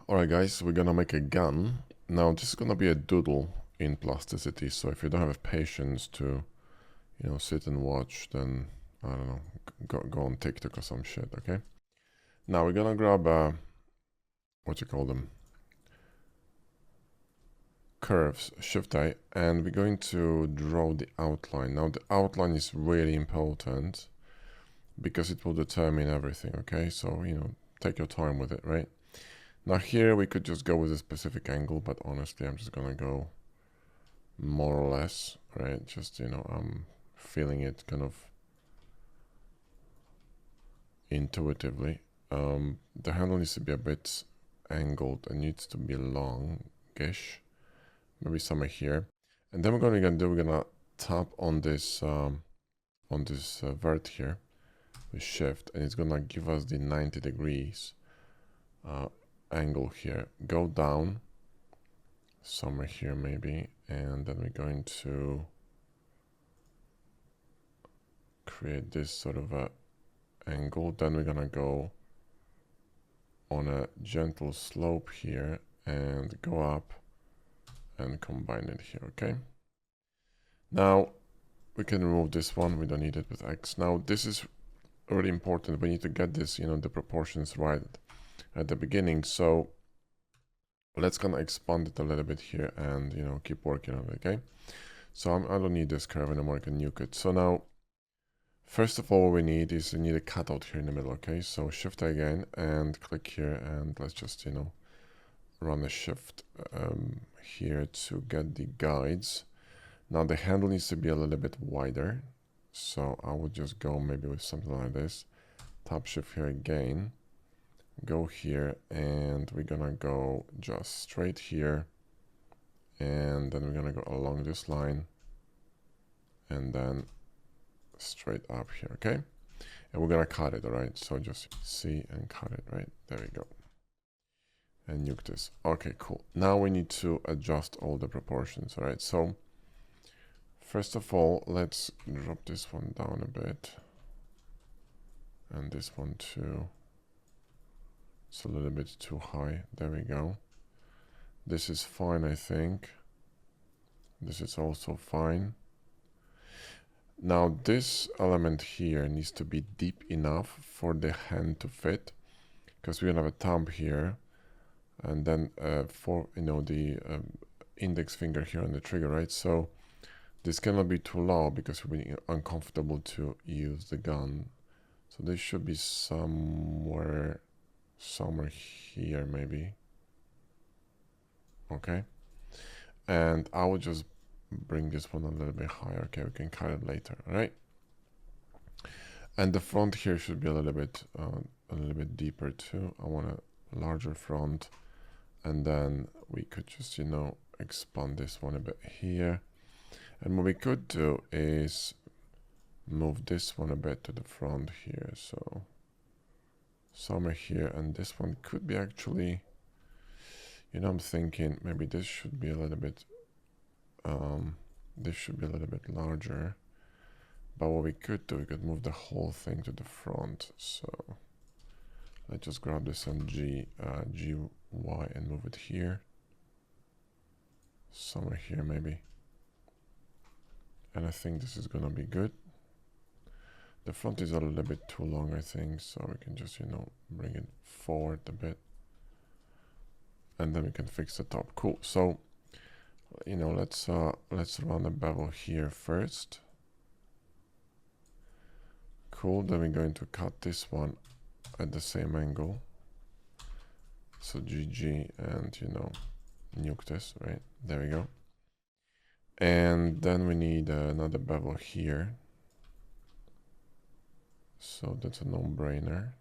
Alright guys, we're gonna make a gun. Now this is gonna be a doodle in Plasticity, so if you don't have patience to, sit and watch, then, I don't know, go on TikTok or some shit, okay? Now we're gonna grab, what you call them? Curves, Shift-A, and we're going to draw the outline. Now the outline is really important because it will determine everything, okay? So, take your time with it, right? Now here we could just go with a specific angle, but honestly I'm just gonna go more or less, right? Just, I'm feeling it kind of intuitively. The handle needs to be a bit angled and needs to be longish, maybe somewhere here. And then we're gonna tap on this vert here with shift, and it's gonna give us the 90 degrees angle here. Go down somewhere here maybe, and then we're going to create this sort of a angle. Then we're gonna go on a gentle slope here and go up and combine it here, okay? Now we can remove this one, we don't need it with X. Now this is really important. We need to get this, the proportions right at the beginning. So let's kind of expand it a little bit here and, keep working on it, okay? So I don't need this curve anymore, I can nuke it. So now, first of all, what we need a cutout here in the middle, okay? So shift again and click here, and let's just, run a shift here to get the guides. Now the handle needs to be a little bit wider. So I would just go maybe with something like this. Tap shift here again. Go here, and we're gonna go just straight here. And then we're gonna go along this line. And then straight up here, okay? And we're gonna cut it, all right? So just see and cut it, right? There we go. And nuke this. Okay, cool. Now we need to adjust all the proportions, all right? So first of all, let's drop this one down a bit. And this one too. It's a little bit too high. There we go. This is fine, I think. This is also fine. Now this element here needs to be deep enough for the hand to fit, because we're gonna have a thumb here, and then for the index finger here on the trigger, right? So this cannot be too low because we'll be uncomfortable to use the gun. So this should be somewhere here maybe. Okay, and I will just bring this one a little bit higher. Okay, we can cut it later, all right? And the front here should be a little bit deeper too. I want a larger front, and then we could just expand this one a bit here. And what we could do is move this one a bit to the front here, so somewhere here, and this one could be actually, I'm thinking maybe this should be a little bit larger. But what we could do, we could move the whole thing to the front. So let's just grab this and GY and move it here. Somewhere here maybe. And I think this is gonna be good. The front is a little bit too long, I think, so we can just, bring it forward a bit. And then we can fix the top. Cool. So, let's run a bevel here first. Cool. Then we're going to cut this one at the same angle. So GG and, nuke this, right? There we go. And then we need another bevel here. So that's a no-brainer.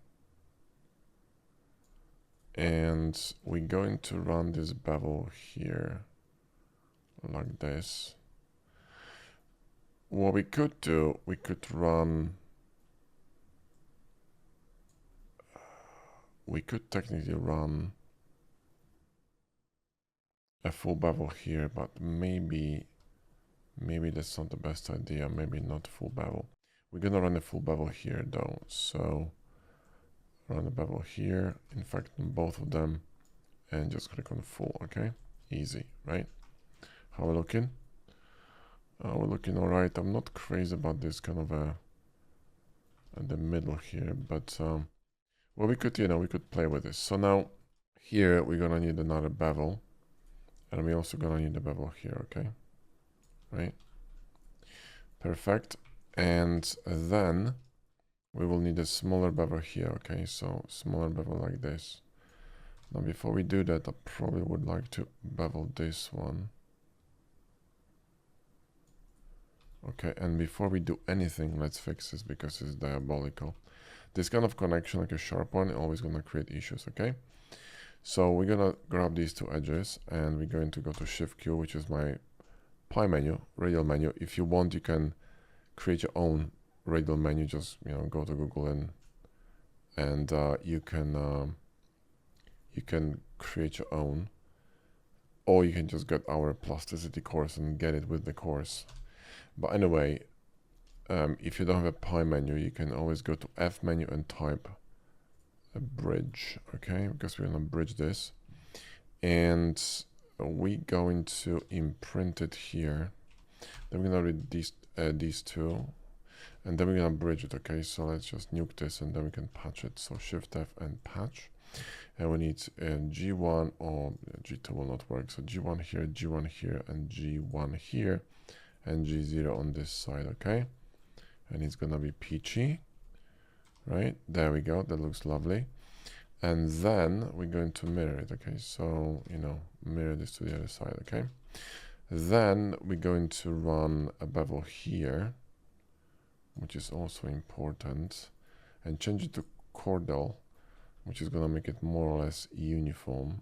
And we're going to run this bevel here like this. What we could do, we could technically run a full bevel here, but maybe that's not the best idea. Maybe not full bevel. We're gonna run a full bevel here though. So run a bevel here, in fact on both of them, and just click on full. Okay, easy, right? How we're looking? We're looking all right. I'm not crazy about this kind of in the middle here, but well, we could, we could play with this. So now here we're gonna need another bevel, and we're also gonna need a bevel here. Okay, right? Perfect. And then we will need a smaller bevel here. Okay, so smaller bevel like this. Now before we do that, I probably would like to bevel this one. Okay, and before we do anything, let's fix this because it's diabolical. This kind of connection, like a sharp one, always gonna create issues. Okay, so we're gonna grab these two edges and we're going to go to Shift Q, which is my pie menu, radial menu. If you want, you can create your own radial menu. Just go to Google and you can create your own, or you can just get our Plasticity course and get it with the course. But anyway, if you don't have a pie menu, you can always go to F menu and type a bridge. Okay, because we're gonna bridge this, and we're going to imprint it here. Then we're gonna read these two, and then we're gonna bridge it. Okay, so let's just nuke this and then we can patch it. So Shift F and patch, and we need G1, or G2 will not work, so G1 here, G1 here, and G1 here, and G0 on this side. Okay, and it's gonna be peachy, right? There we go, that looks lovely. And then we're going to mirror it. Okay, so mirror this to the other side. Okay, then we're going to run a bevel here, which is also important, and change it to Cordel, which is gonna make it more or less uniform,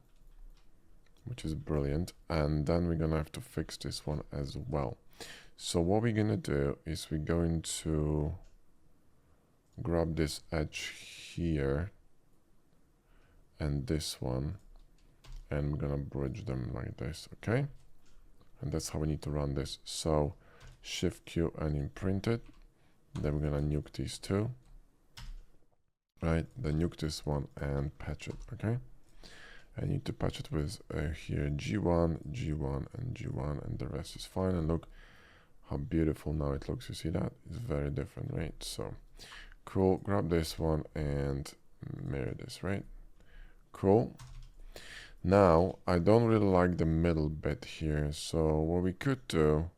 which is brilliant. And then we're gonna have to fix this one as well. So what we're gonna do is we're going to grab this edge here and this one, and we're gonna bridge them like this. Okay, and that's how we need to run this. So Shift Q and imprint it. Then we're gonna nuke these two, right? Then nuke this one and patch it. Okay, I need to patch it with here G1, G1, and G1, and the rest is fine. And look how beautiful now it looks. You see that? It's very different, right? So cool. Grab this one and mirror this, right? Cool. Now I don't really like the middle bit here, so what we could do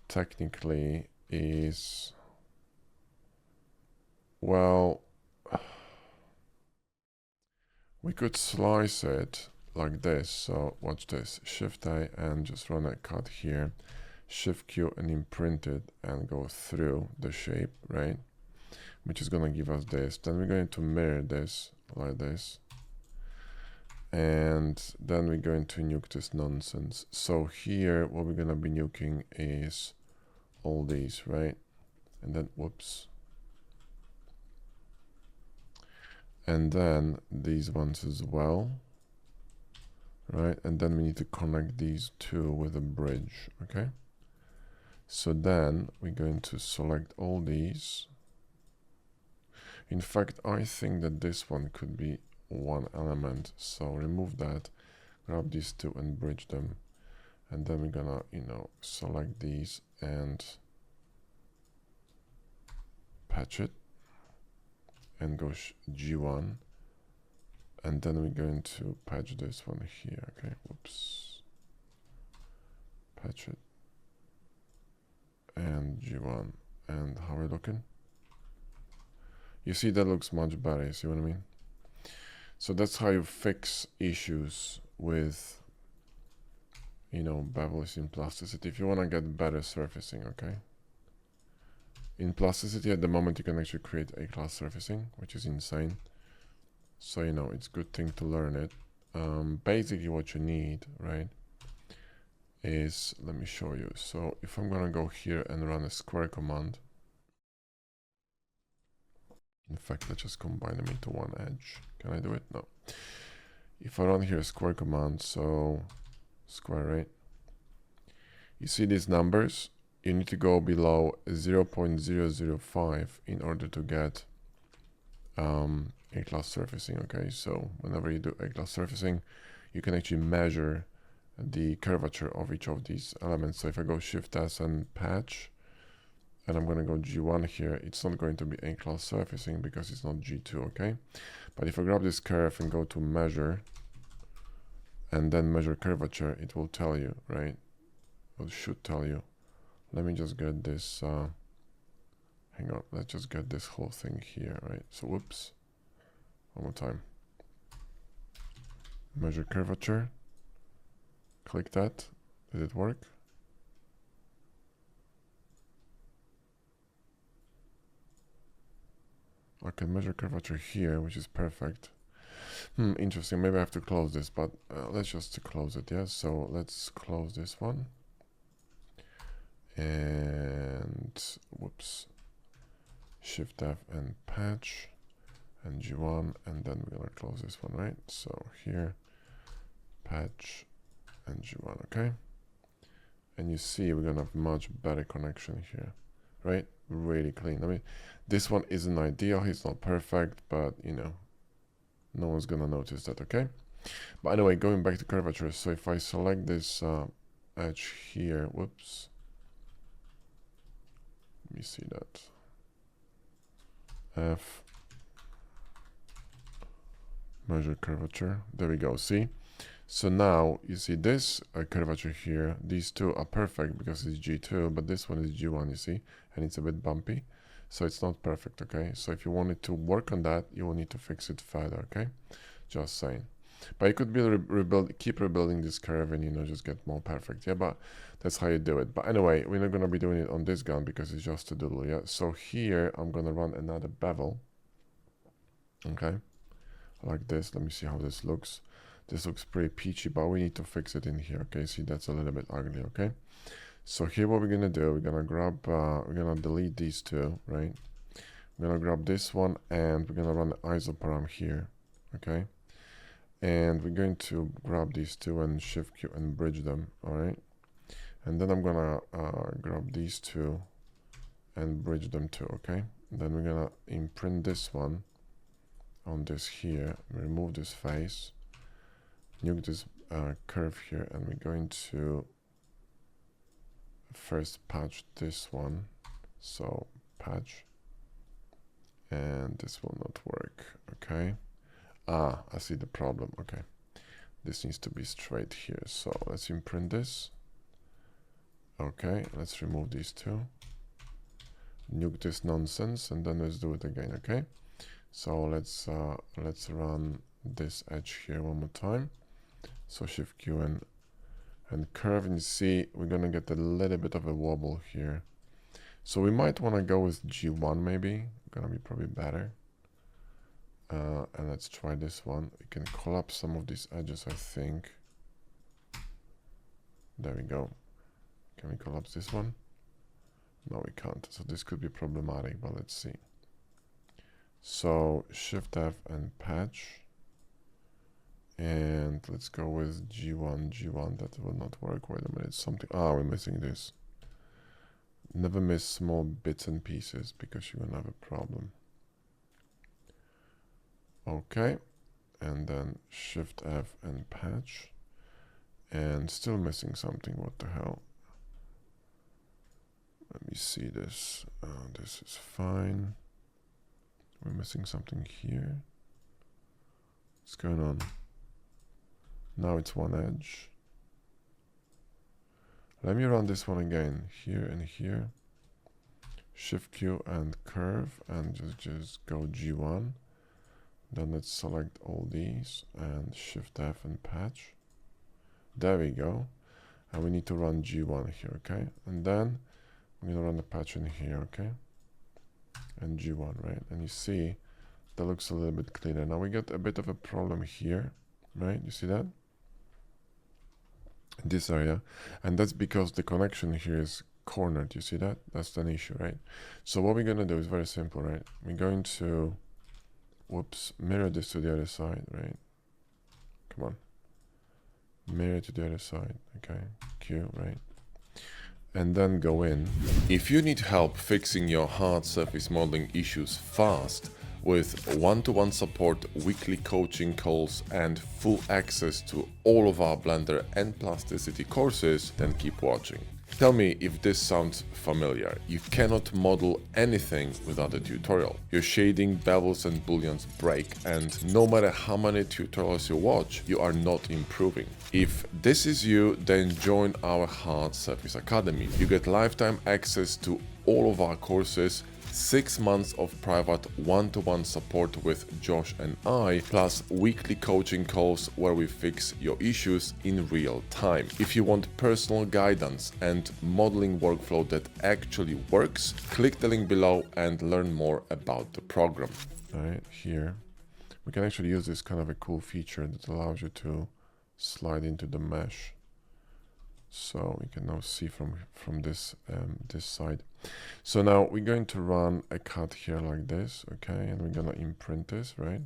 technically is, well, we could slice it like this. So watch this, Shift A and just run a cut here, Shift Q and imprint it and go through the shape, right? Which is gonna give us this. Then we're going to mirror this like this, and then we're going to nuke this nonsense. So here what we're gonna be nuking is all these, right? And then whoops, and then these ones as well, right? And then we need to connect these two with a bridge. Okay, so then we're going to select all these. In fact, I think that this one could be one element, so remove that, grab these two and bridge them, and then we're gonna select these and patch it and go G1, and then we're going to patch this one here. Okay, whoops, patch it and G1, and how are we looking? You see, that looks much better. You see what I mean? So that's how you fix issues with bevels in Plasticity if you want to get better surfacing. Okay, in Plasticity at the moment you can actually create A-class surfacing, which is insane. So it's a good thing to learn it. Basically what you need, right, is, let me show you. So if I'm gonna go here and run a square command, in fact let's just combine them into one edge. Can I do it? No. If I run here a square command, so square, right, you see these numbers, you need to go below 0.005 in order to get A-class surfacing, okay? So whenever you do A-class surfacing, you can actually measure the curvature of each of these elements. So if I go Shift S and patch, and I'm going to go G1 here, it's not going to be A-class surfacing because it's not G2, okay? But if I grab this curve and go to measure, and then measure curvature, it will tell you, right? It should tell you. Let me just get this, hang on, let's just get this whole thing here, right? So whoops, one more time. Measure curvature, click that, did it work? Okay, measure curvature here, which is perfect. Interesting, maybe I have to close this, but let's just close it, yeah? So let's close this one. And whoops, Shift F and patch and G1, and then we're gonna close this one, right? So here, patch and G1, okay? And you see we're gonna have much better connection here, right? Really clean. I mean, this one isn't ideal, it's not perfect, but you know, no one's gonna notice that, okay? But anyway, going back to curvature, so if I select this edge here, whoops, let me see that. F, measure curvature, there we go, see? So now you see this curvature here, these two are perfect because it's G2, but this one is G1, you see, and it's a bit bumpy, so it's not perfect, okay? So if you wanted to work on that, you will need to fix it further, okay? Just saying. But you could be keep rebuilding this curve and, you know, just get more perfect, yeah? But that's how you do it. But anyway, we're not gonna be doing it on this gun because it's just a doodle, yeah? So here, I'm gonna run another bevel, okay? Like this, let me see how this looks. This looks pretty peachy, but we need to fix it in here, okay? See, that's a little bit ugly, okay? So here what we're gonna do, we're gonna grab, we're gonna delete these two, right? We're gonna grab this one and we're gonna run the isoparam here, okay? And we're going to grab these two and Shift Q and bridge them, all right? And then I'm gonna grab these two and bridge them too, okay? Then we're gonna imprint this one on this here, remove this face, nuke this curve here, and we're going to first patch this one. So patch, and this will not work, okay? I see the problem, okay. This needs to be straight here, so let's imprint this. Okay, let's remove these two. Nuke this nonsense, and then let's do it again, okay? So let's run this edge here one more time. So Shift Q and curve, and you see we're gonna get a little bit of a wobble here. So we might want to go with G1 maybe, gonna be probably better. And let's try this one. We can collapse some of these edges, I think. There we go. Can we collapse this one? No, we can't. So this could be problematic, but let's see. So Shift F and patch. And let's go with G1. That will not work. Wait a minute. Something. We're missing this. Never miss small bits and pieces because you're gonna have a problem. Okay. And then Shift F and patch. And still missing something. What the hell? Let me see this. This is fine. We're missing something here. What's going on? Now it's one edge. Let me run this one again. Here and here. Shift Q and curve and just go G1. Then let's select all these and Shift F and patch. There we go. And we need to run G1 here, okay? And then I'm gonna run the patch in here, okay? And G1, right? And you see that looks a little bit cleaner. Now we get a bit of a problem here, right? You see that? In this area. And that's because the connection here is cornered. You see that? That's an issue, right? So what we're gonna do is very simple, right? We're going to, whoops, mirror this to the other side, right? Come on. Mirror to the other side, okay? Q, right? And then go in. If you need help fixing your hard surface modeling issues fast, With one-to-one support, weekly coaching calls, and full access to all of our Blender and Plasticity courses, then keep watching. Tell me if this sounds familiar. You cannot model anything without a tutorial. Your shading, bevels and booleans break, and no matter how many tutorials you watch, you are not improving. If this is you, then join our Hard Surface Academy. You get lifetime access to all of our courses, 6 months of private one-to-one support with Josh and I, plus weekly coaching calls where we fix your issues in real time. If you want personal guidance and modeling workflow that actually works, click the link below and learn more about the program. Right here, we can actually use this kind of a cool feature that allows you to slide into the mesh. So we can now see from this this side. So now we're going to run a cut here like this, okay, and we're gonna imprint this, right?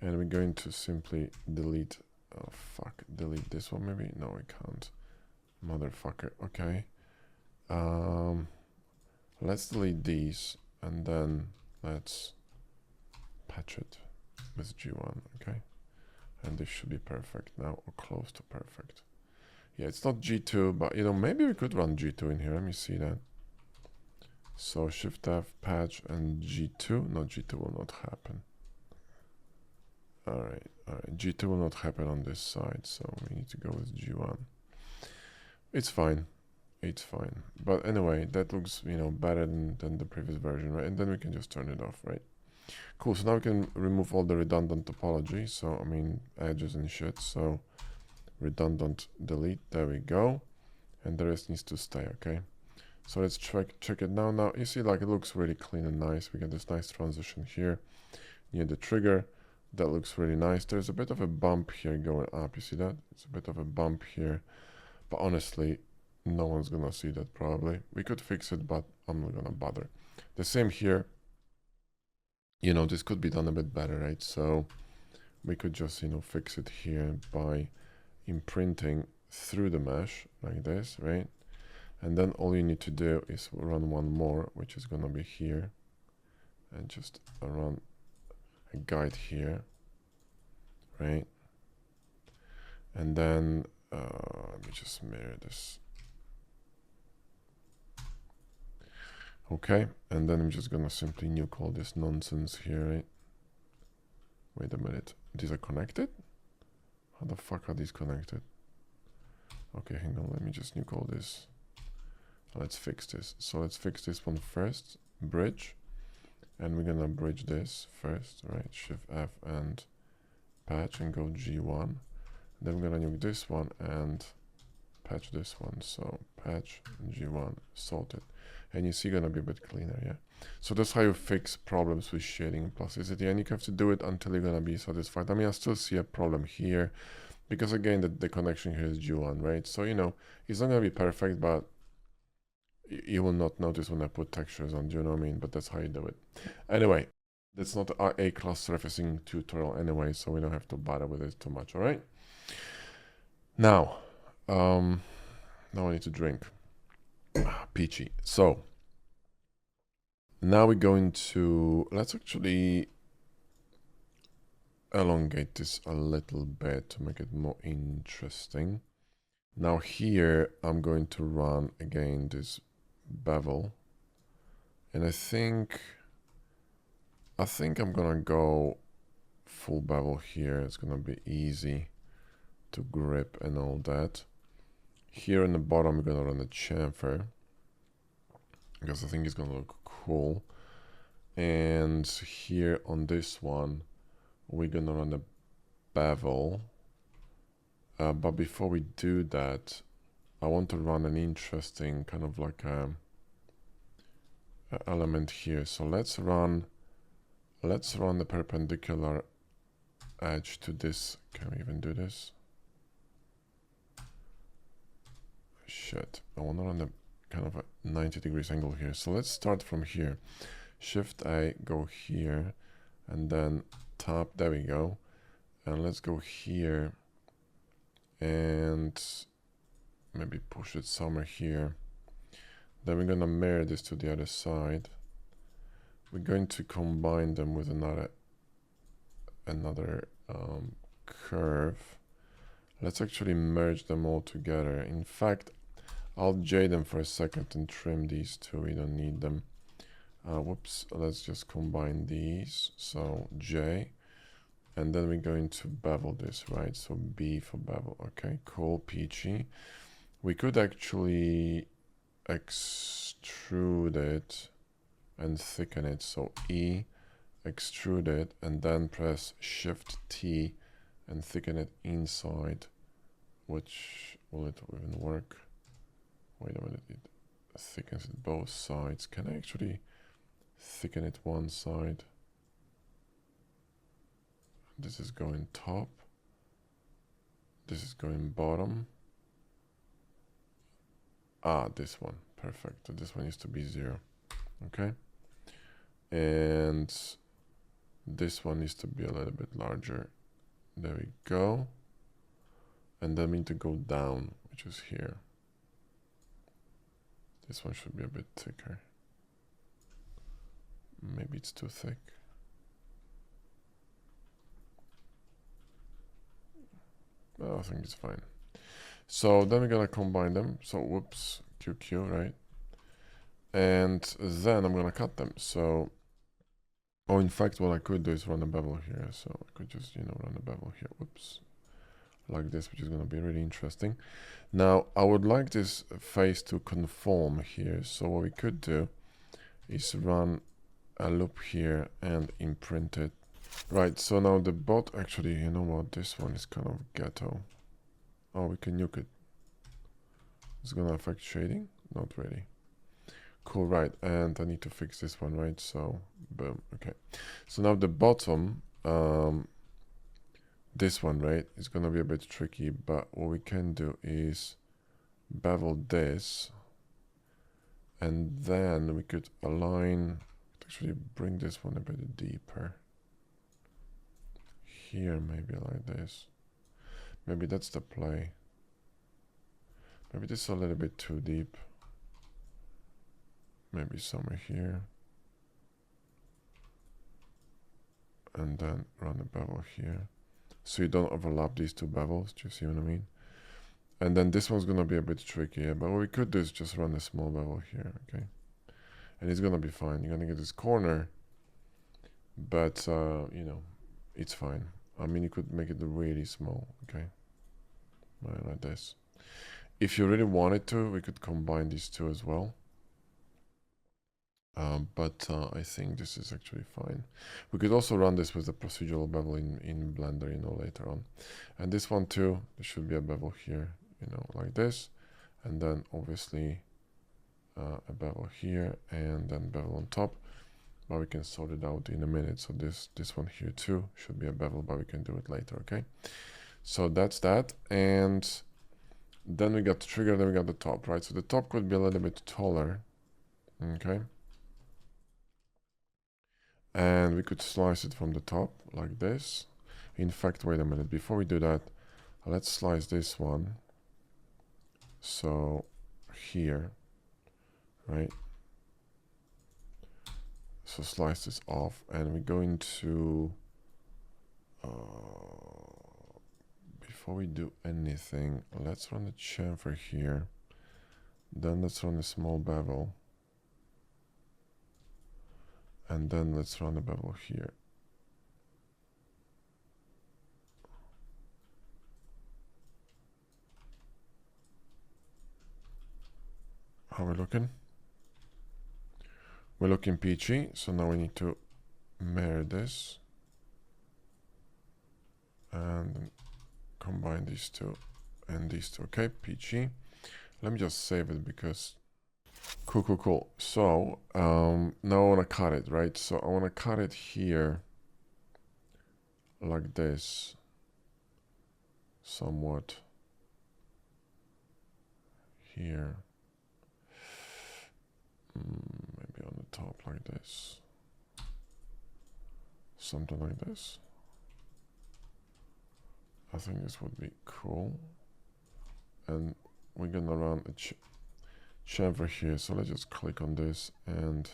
And we're going to simply delete, oh fuck, delete this one maybe? No, we can't, motherfucker. Okay, let's delete these and then let's patch it with G1, okay, and this should be perfect now, or close to perfect. Yeah, it's not G2, but you know, maybe we could run G2 in here. Let me see that. So Shift F, patch, and G2. No, G2 will not happen. All right. G2 will not happen on this side, so we need to go with G1. It's fine. It's fine. But anyway, that looks, you know, better than the previous version, right? And then we can just turn it off, right? Cool. So now we can remove all the redundant topology. So I mean, edges and shit. So redundant delete, there we go, and the rest needs to stay, okay? So let's check it now. You see, like, it looks really clean and nice. We get this nice transition here near the trigger. That looks really nice. There's a bit of a bump here going up, you see that? It's a bit of a bump here, but honestly, no one's gonna see that probably. We could fix it, but I'm not gonna bother. The same here, you know, this could be done a bit better, right? So we could just, you know, fix it here by imprinting through the mesh like this, right? And then all you need to do is run one more, which is gonna be here, and just run a guide here, right? And then let me just mirror this. Okay, and then I'm just gonna simply nuke all this nonsense here, right? Wait a minute, these are connected? How the fuck are these connected? Okay, hang on, let me just nuke all this. Let's fix this. So let's fix this one first, bridge, and we're gonna bridge this first, right? Shift F and patch and go G1. Then we're gonna nuke this one and patch this one. So patch G1, sorted. And you see, gonna be a bit cleaner, yeah? So that's how you fix problems with shading and plasticity, and you have to do it until you're gonna be satisfied. I mean, I still see a problem here, because again, the connection here is G1, right? So, you know, it's not gonna be perfect, but you will not notice when I put textures on, do you know what I mean? But that's how you do it. Anyway, that's not our A-class surfacing tutorial anyway, so we don't have to bother with it too much, all right? Now I need to drink. Peachy. So now we're going to, let's actually elongate this a little bit to make it more interesting. Now here I'm going to run again this bevel, and I think I'm gonna go full bevel here. It's gonna be easy to grip and all that. Here in the bottom, we're gonna run a chamfer because I think it's gonna look cool. And here on this one, we're gonna run a bevel. But before we do that, I want to run an interesting kind of like a element here. So let's run the perpendicular edge to this. Can we even do this? Shit, I want to run the kind of a 90 degrees angle here. So let's start from here. Shift A, go here, and then tap, there we go. And let's go here and maybe push it somewhere here. Then we're gonna mirror this to the other side. we're going to combine them with another curve. Let's actually merge them all together. In fact, I'll J them for a second and trim these two. We don't need them. Whoops, let's just combine these. So J, and then we're going to bevel this, right? So B for bevel. Okay, cool, peachy. We could actually extrude it and thicken it. So E, extrude it, and then press Shift T and thicken it inside. Which will it even work? Wait a minute, it thickens it both sides. Can I actually thicken it one side? This is going top. This is going bottom. Ah, this one. Perfect. So this one needs to be 0. Okay. And this one needs to be a little bit larger. There we go. And then we need to go down, which is here. This one should be a bit thicker. Maybe it's too thick. Oh, I think it's fine. So then we're gonna combine them. So whoops, QQ, right? And then I'm gonna cut them. So, oh, in fact, what I could do is run a bevel here. So I could just, run a bevel here. Whoops, like this, which is gonna be really interesting. Now, I would like this face to conform here. So what we could do is run a loop here and imprint it. Right, so now the bot actually, you know what, this one is kind of ghetto. Oh, we can nuke it. It's gonna affect shading? Not really. Cool, right, and I need to fix this one, right? So, boom, okay. So now the bottom, this one, right, is gonna be a bit tricky, but what we can do is bevel this, and then we could align, actually bring this one a bit deeper. Here, maybe like this. Maybe that's the play. Maybe this is a little bit too deep. Maybe somewhere here. And then run a bevel here. So you don't overlap these two bevels, do you see what I mean? And then this one's gonna be a bit trickier, but what we could do is just run a small bevel here, okay? And it's gonna be fine. You're gonna get this corner, but it's fine. I mean, you could make it really small, okay? Like this. If you really wanted to, we could combine these two as well. But I think this is actually fine. We could also run this with the procedural bevel in Blender, later on. And this one too, there should be a bevel here, like this. And then obviously a bevel here and then bevel on top. But we can sort it out in a minute. So this one here too should be a bevel, but we can do it later, okay? So that's that. And then we got the trigger, then we got the top, right? So the top could be a little bit taller, okay? And we could slice it from the top like this. In fact, wait a minute, before we do that, let's slice this one. So here, right? So slice this off, and we're going to, before we do anything, let's run a chamfer here. Then let's run a small bevel. And then let's run a bevel here. How are we looking? We're looking peachy, so now we need to mirror this and combine these two and these two. Okay, peachy. Let me just save it because cool. So now I want to cut it, right? So I want to cut it here like this, somewhat here. Maybe on the top like this. Something like this. I think this would be cool. And we're gonna run a chamfer here. So let's just click on this and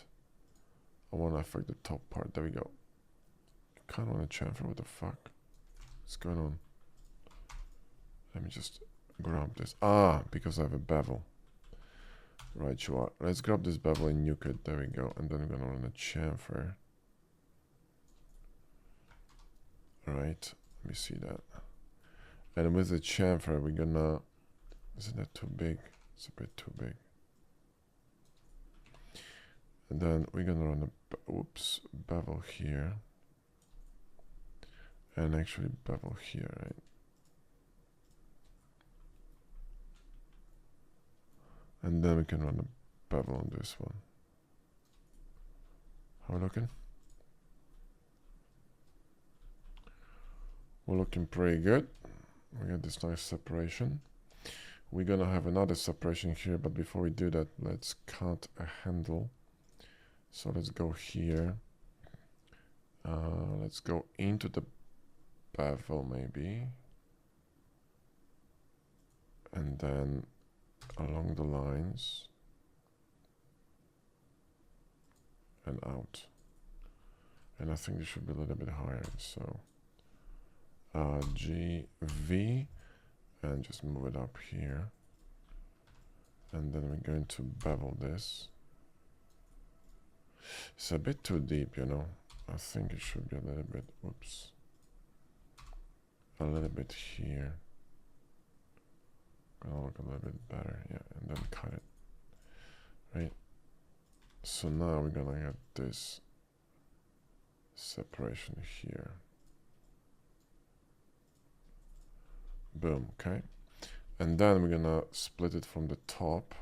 I want to affect the top part. There we go. Kind of want to chamfer. What the fuck? What's going on? Let me just grab this. Ah, because I have a bevel. Right, you are. Let's grab this bevel and nuke it. There we go. And then we're gonna run a chamfer. Right. Let me see that. And with the chamfer, we're gonna. Isn't that too big? It's a bit too big. And then we're gonna run a bevel here. And actually bevel here, right? And then we can run a bevel on this one. How we looking? We're looking pretty good. We got this nice separation. We're gonna have another separation here, but before we do that, let's cut a handle. So let's go here. Let's go into the bevel maybe. And then along the lines. And out. And I think this should be a little bit higher. So G, V, and just move it up here. And then we're going to bevel this. It's a bit too deep, you know. I think it should be a little bit, whoops. A little bit here. Gonna look a little bit better, yeah, and then cut it. Right? So now we're gonna get this separation here. Boom, okay. And then we're gonna split it from the top.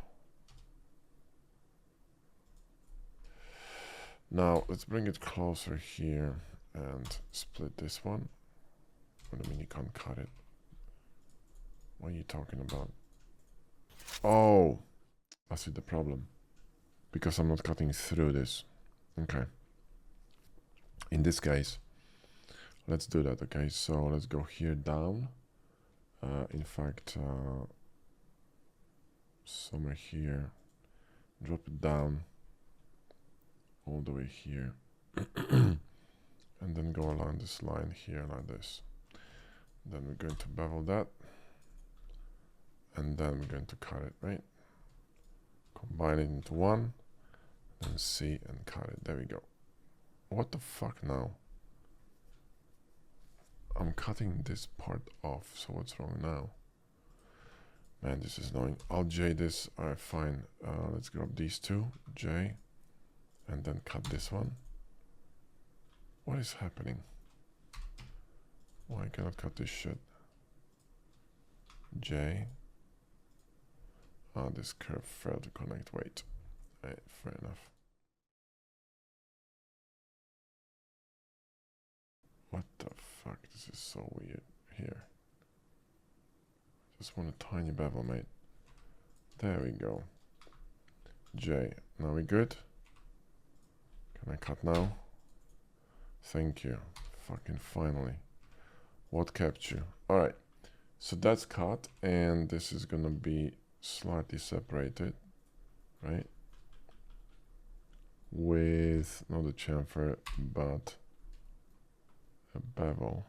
Now let's bring it closer here and split this one. What do you mean you can't cut it? What are you talking about? Oh, I see the problem. Because I'm not cutting through this. Okay. In this case, let's do that, okay? So let's go here down. In fact, somewhere here. Drop it down all the way here. And then go along this line here like this. Then we're going to bevel that. And then we're going to cut it, right? Combine it into one. And C and cut it. There we go. What the fuck now? I'm cutting this part off, so what's wrong now? Man, this is annoying. I'll J this. Alright, fine. Let's grab these two. J. And then cut this one. What is happening? Why I cannot cut this shit? J. Ah, this curve failed to connect. Wait. Right, fair enough. What the fuck? This is so weird here. Just want a tiny bevel, mate. There we go. J. Now we good? Can I cut now? Thank you. Fucking finally. What kept you? Alright. So that's cut, and this is gonna be slightly separated, right? With not a chamfer, but a bevel.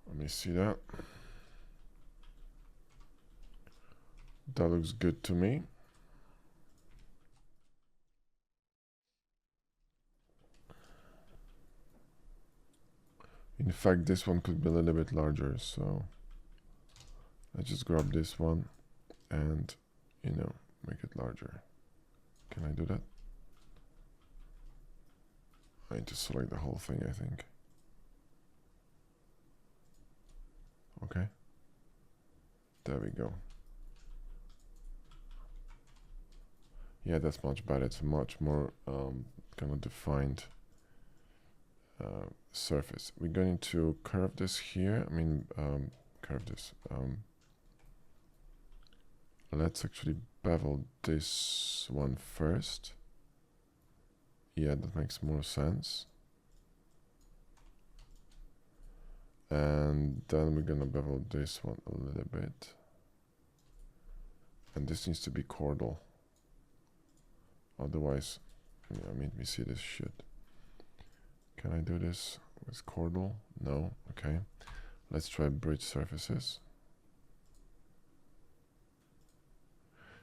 Let me see that. That looks good to me. In fact, this one could be a little bit larger, so let's just grab this one and, you know, make it larger. Can I do that? I need to select the whole thing, I think. Okay. There we go. Yeah, that's much better. It's a much more kind of defined surface. We're going to curve this here. I mean, curve this. Let's actually bevel this one first. Yeah, that makes more sense. And then we're gonna bevel this one a little bit. And this needs to be chordal. Otherwise, yeah, made me see this shit. Can I do this with chordal? No. Okay. Let's try bridge surfaces.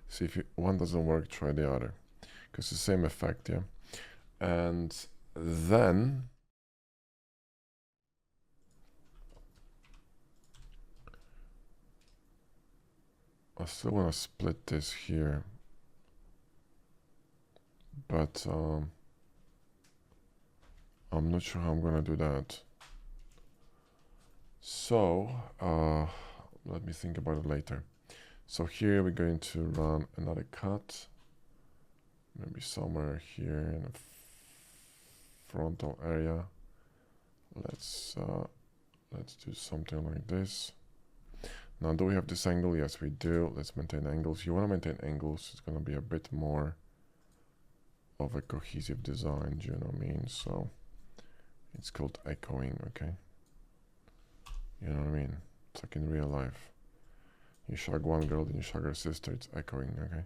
See if one doesn't work, try the other. Because it's the same effect, yeah? And then I still want to split this here. But I'm not sure how I'm going to do that. So let me think about it later. So here we're going to run another cut. Maybe somewhere here in the frontal area. Let's do something like this. Now, do we have this angle? Yes, we do. Let's maintain angles. You want to maintain angles. It's going to be a bit more of a cohesive design. Do you know what I mean? So it's called echoing, okay? You know what I mean? It's like in real life. You shag one girl, then you shag her sister. It's echoing, okay?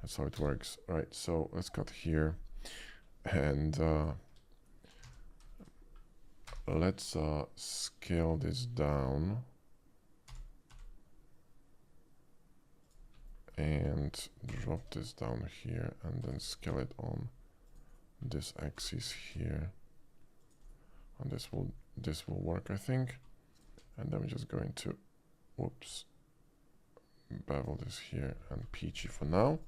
That's how it works. All right, so let's cut here. And let's scale this down. And drop this down here and then scale it on this axis here. And this will work, I think. And then we're just going to, whoops, bevel this here and peachy for now.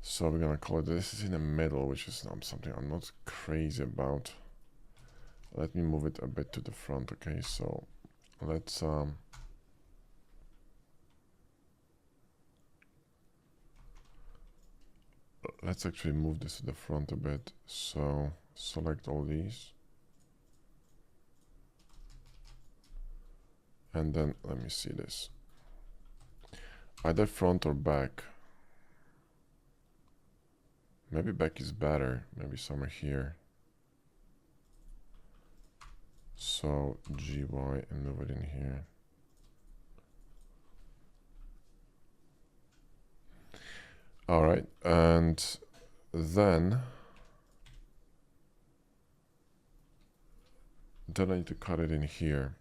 So we're gonna call it, this is in the middle, which is something I'm not crazy about. Let me move it a bit to the front, okay? So let's actually move this to the front a bit. So select all these. And then let me see this. Either front or back. Maybe back is better. Maybe somewhere here. So GY and move it in here. All right, and then I need to cut it in here.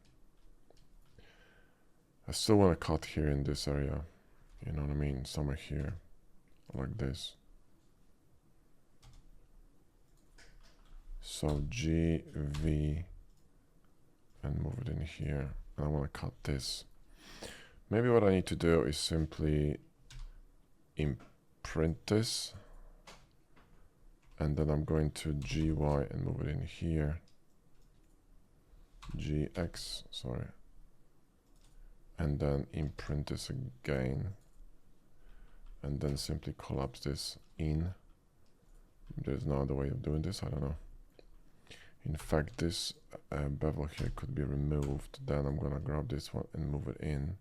I still want to cut here in this area. You know what I mean? Somewhere here, like this. So GV and move it in here. And I want to cut this. Maybe what I need to do is simply imprint this. And then I'm going to GY and move it in here. GX, sorry. And then imprint this again. And then simply collapse this in. There's no other way of doing this, I don't know. In fact, this bevel here could be removed. Then I'm gonna grab this one and move it in.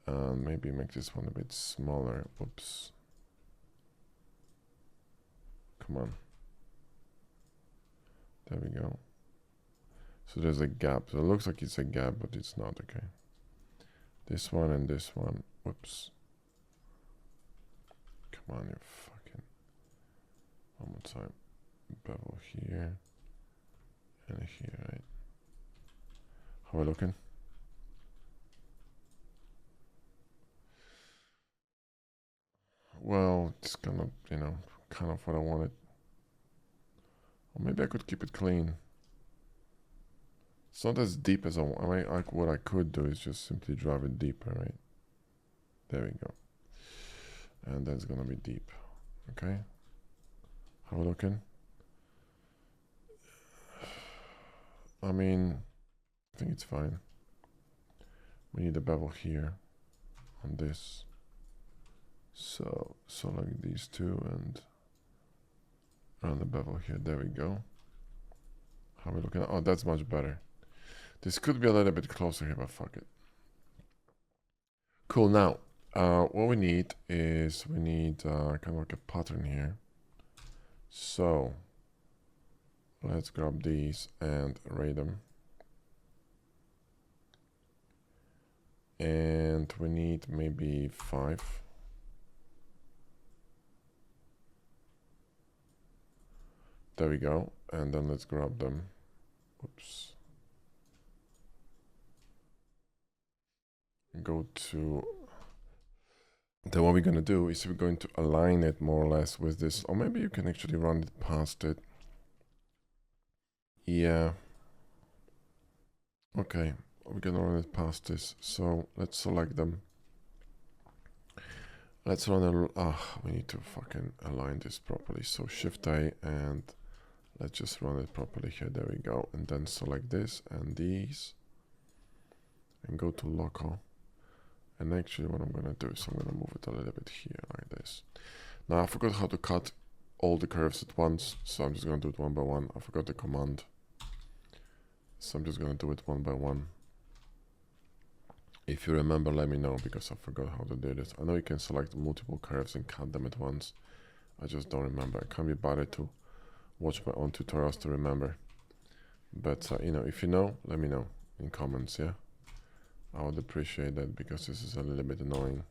Maybe make this one a bit smaller. Oops. Come on. There we go. So there's a gap. So it looks like it's a gap, but it's not, okay. This one and this one. Whoops. Come on, you fucking. One more time. Bevel here. And here, right? How are we looking? Well, it's kind of, you know, kind of what I wanted. Or maybe I could keep it clean. It's not as deep as I want. I mean, like what I could do is just simply drive it deeper, right? There we go. And that's gonna be deep. Okay. How we looking? I mean, I think it's fine. We need a bevel here on this. So select these two and run the bevel here. There we go. How are we looking at? Oh, that's much better. This could be a little bit closer here, but fuck it. Cool. Now, what we need is kind of like a pattern here. So Let's grab these and array them. And we need maybe 5. There we go. And then let's grab them. Oops. Go to... Then what we're going to do is we're going to align it more or less with this. Or maybe you can actually run it past it. Yeah. Okay. We're going to run it past this. So let's select them. Let's run a... we need to fucking align this properly. So Shift A and let's just run it properly here. There we go. And then select this and these. And go to local. And actually what I'm going to do is I'm going to move it a little bit here like this. Now I forgot how to cut all the curves at once. So I'm just going to do it one by one. I forgot the command. So I'm just going to do it one by one. If you remember, let me know because I forgot how to do this. I know you can select multiple curves and cut them at once. I just don't remember. I can't be bothered to watch my own tutorials to remember. But, you know, if you know, let me know in comments, yeah? I would appreciate that because this is a little bit annoying.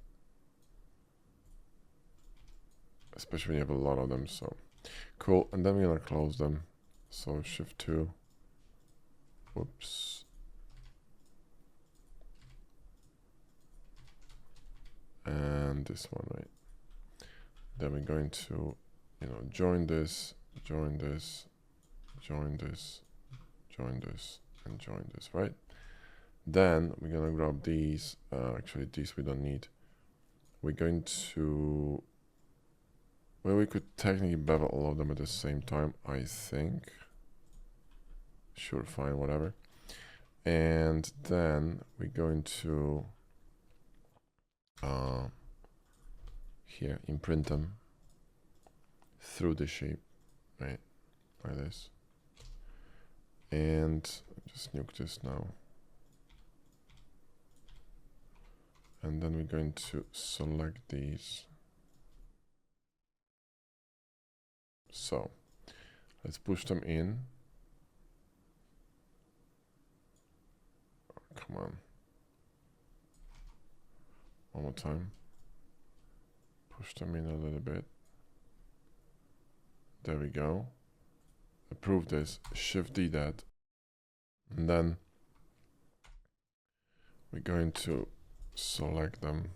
Especially when you have a lot of them, so. Cool, and then we're gonna close them. So Shift 2. Whoops. And this one, right? Then we're going to, you know, join this, join this, join this, join this, and join this, right? Then we're gonna grab these. Actually, these we don't need. We're going to... Well, we could technically bevel all of them at the same time, I think. Sure, fine, whatever. And then we're going to... here, imprint them through the shape, right? Like this. And just nuke this now. And then we're going to select these. So let's push them in. Oh, come on. One more time. Push them in a little bit. There we go. Approve this. Shift D that. And then we're going to select them.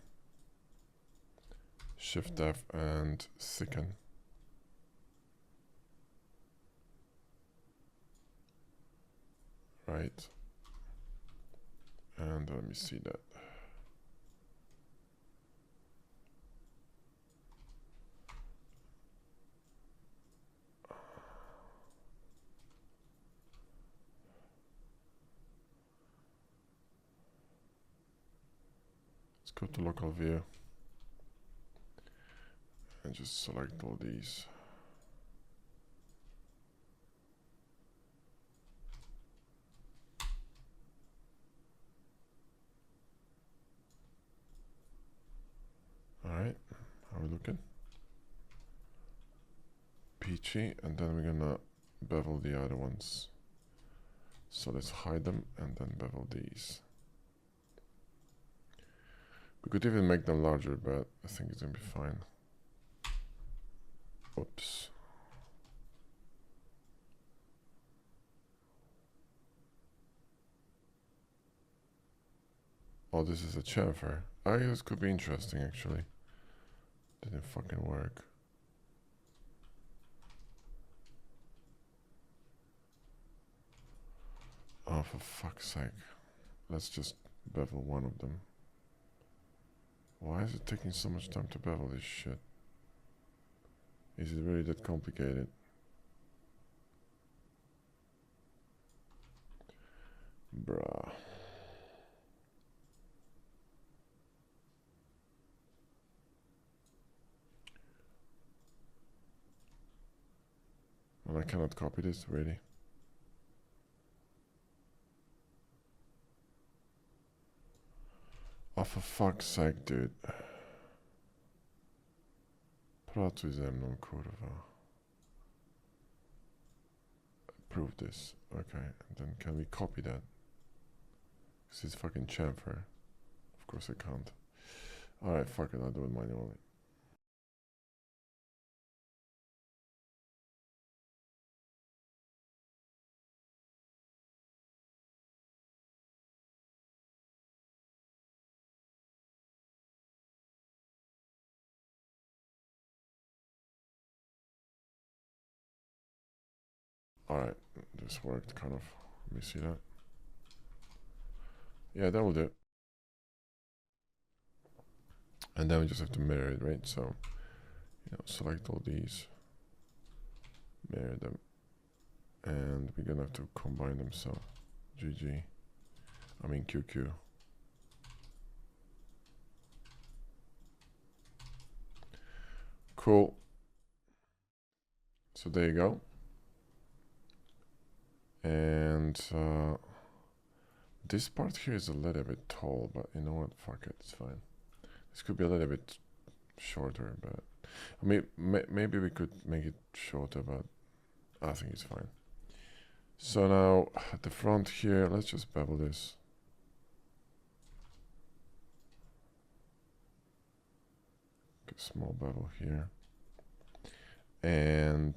Shift F and thicken. Right. And let me see that. Let's go to local view and just select all these. Alright, how are we looking? Peachy, and then we're gonna bevel the other ones. So let's hide them and then bevel these. We could even make them larger, but I think it's gonna be fine. Oops. Oh, this is a chamfer. I guess this could be interesting actually. Didn't fucking work. Oh, for fuck's sake. Let's just bevel one of them. Why is it taking so much time to bevel this shit? Is it really that complicated? Bruh. And I cannot copy this, really. Oh, for fuck's sake, dude. Pracuj ze mną, kurwa. approve this. Okay, and then can we copy that? Because it's fucking chamfer. Of course I can't. Alright, fuck it, I'll do it manually. Alright, this worked kind of. Let me see that. Yeah, that will do. And then we just have to mirror it, right? So, you know, select all these, mirror them, and we're gonna have to combine them. So, QQ. Cool. So there you go. And this part here is a little bit tall, but you know what? Fuck it, it's fine. This could be a little bit shorter, but I mean, maybe we could make it shorter, but I think it's fine. So now at the front here, let's just bevel this. Get a small bevel here. And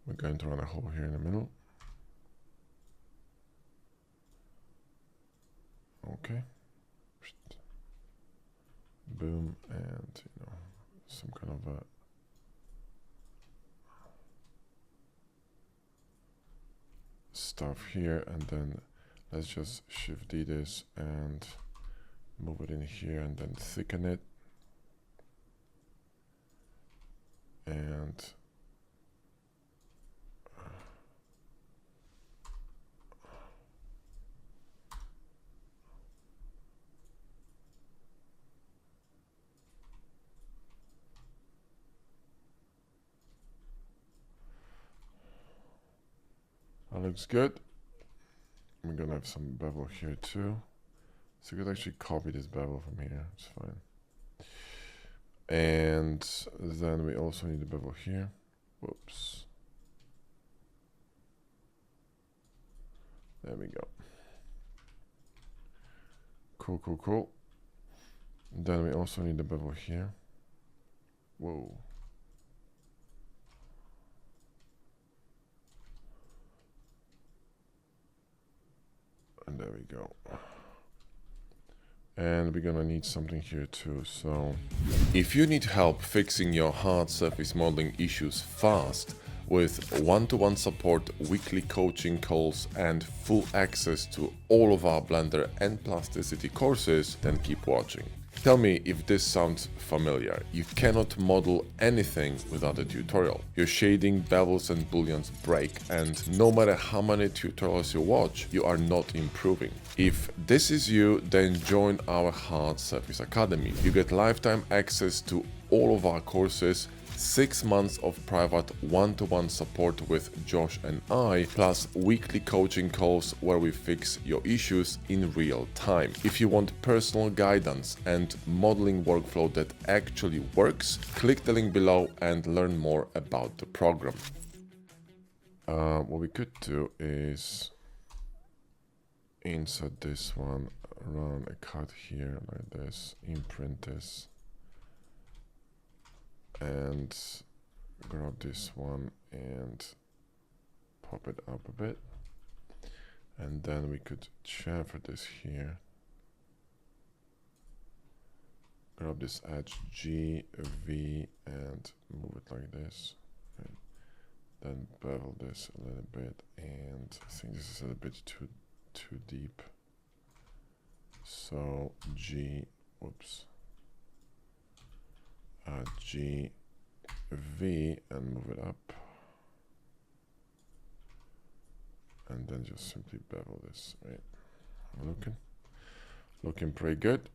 we're going to run a hole here in the middle. Okay. Boom, and you know, some kind of a stuff here, and then let's just shift D this and move it in here, and then thicken it, and that looks good. We're gonna have some bevel here too, so you could actually copy this bevel from here. It's fine. And then we also need a bevel here. Whoops. There we go. Cool, cool, cool. Then we also need a bevel here. Whoa. And there we go. And we're gonna need something here too, so... If you need help fixing your hard surface modeling issues fast, with one-to-one support, weekly coaching calls, and full access to all of our Blender and Plasticity courses, then keep watching. Tell me if this sounds familiar. You cannot model anything without a tutorial. Your shading, bevels and booleans break, and no matter how many tutorials you watch, you are not improving. If this is you, then join our Hard Surface Academy. You get lifetime access to all of our courses, 6 months of private one-to-one support with Josh and I, plus weekly coaching calls where we fix your issues in real time. If you want personal guidance and modeling workflow that actually works, click the link below and learn more about the program. What we could do is insert this one, run a cut here like this, imprint this, and grab this one and pop it up a bit, and then we could chamfer this here, grab this edge G, V, and move it like this, and then bevel this a little bit, and I think this is a little bit too deep, so G, whoops, G, V, and move it up, and then just simply bevel this, right? Looking pretty good.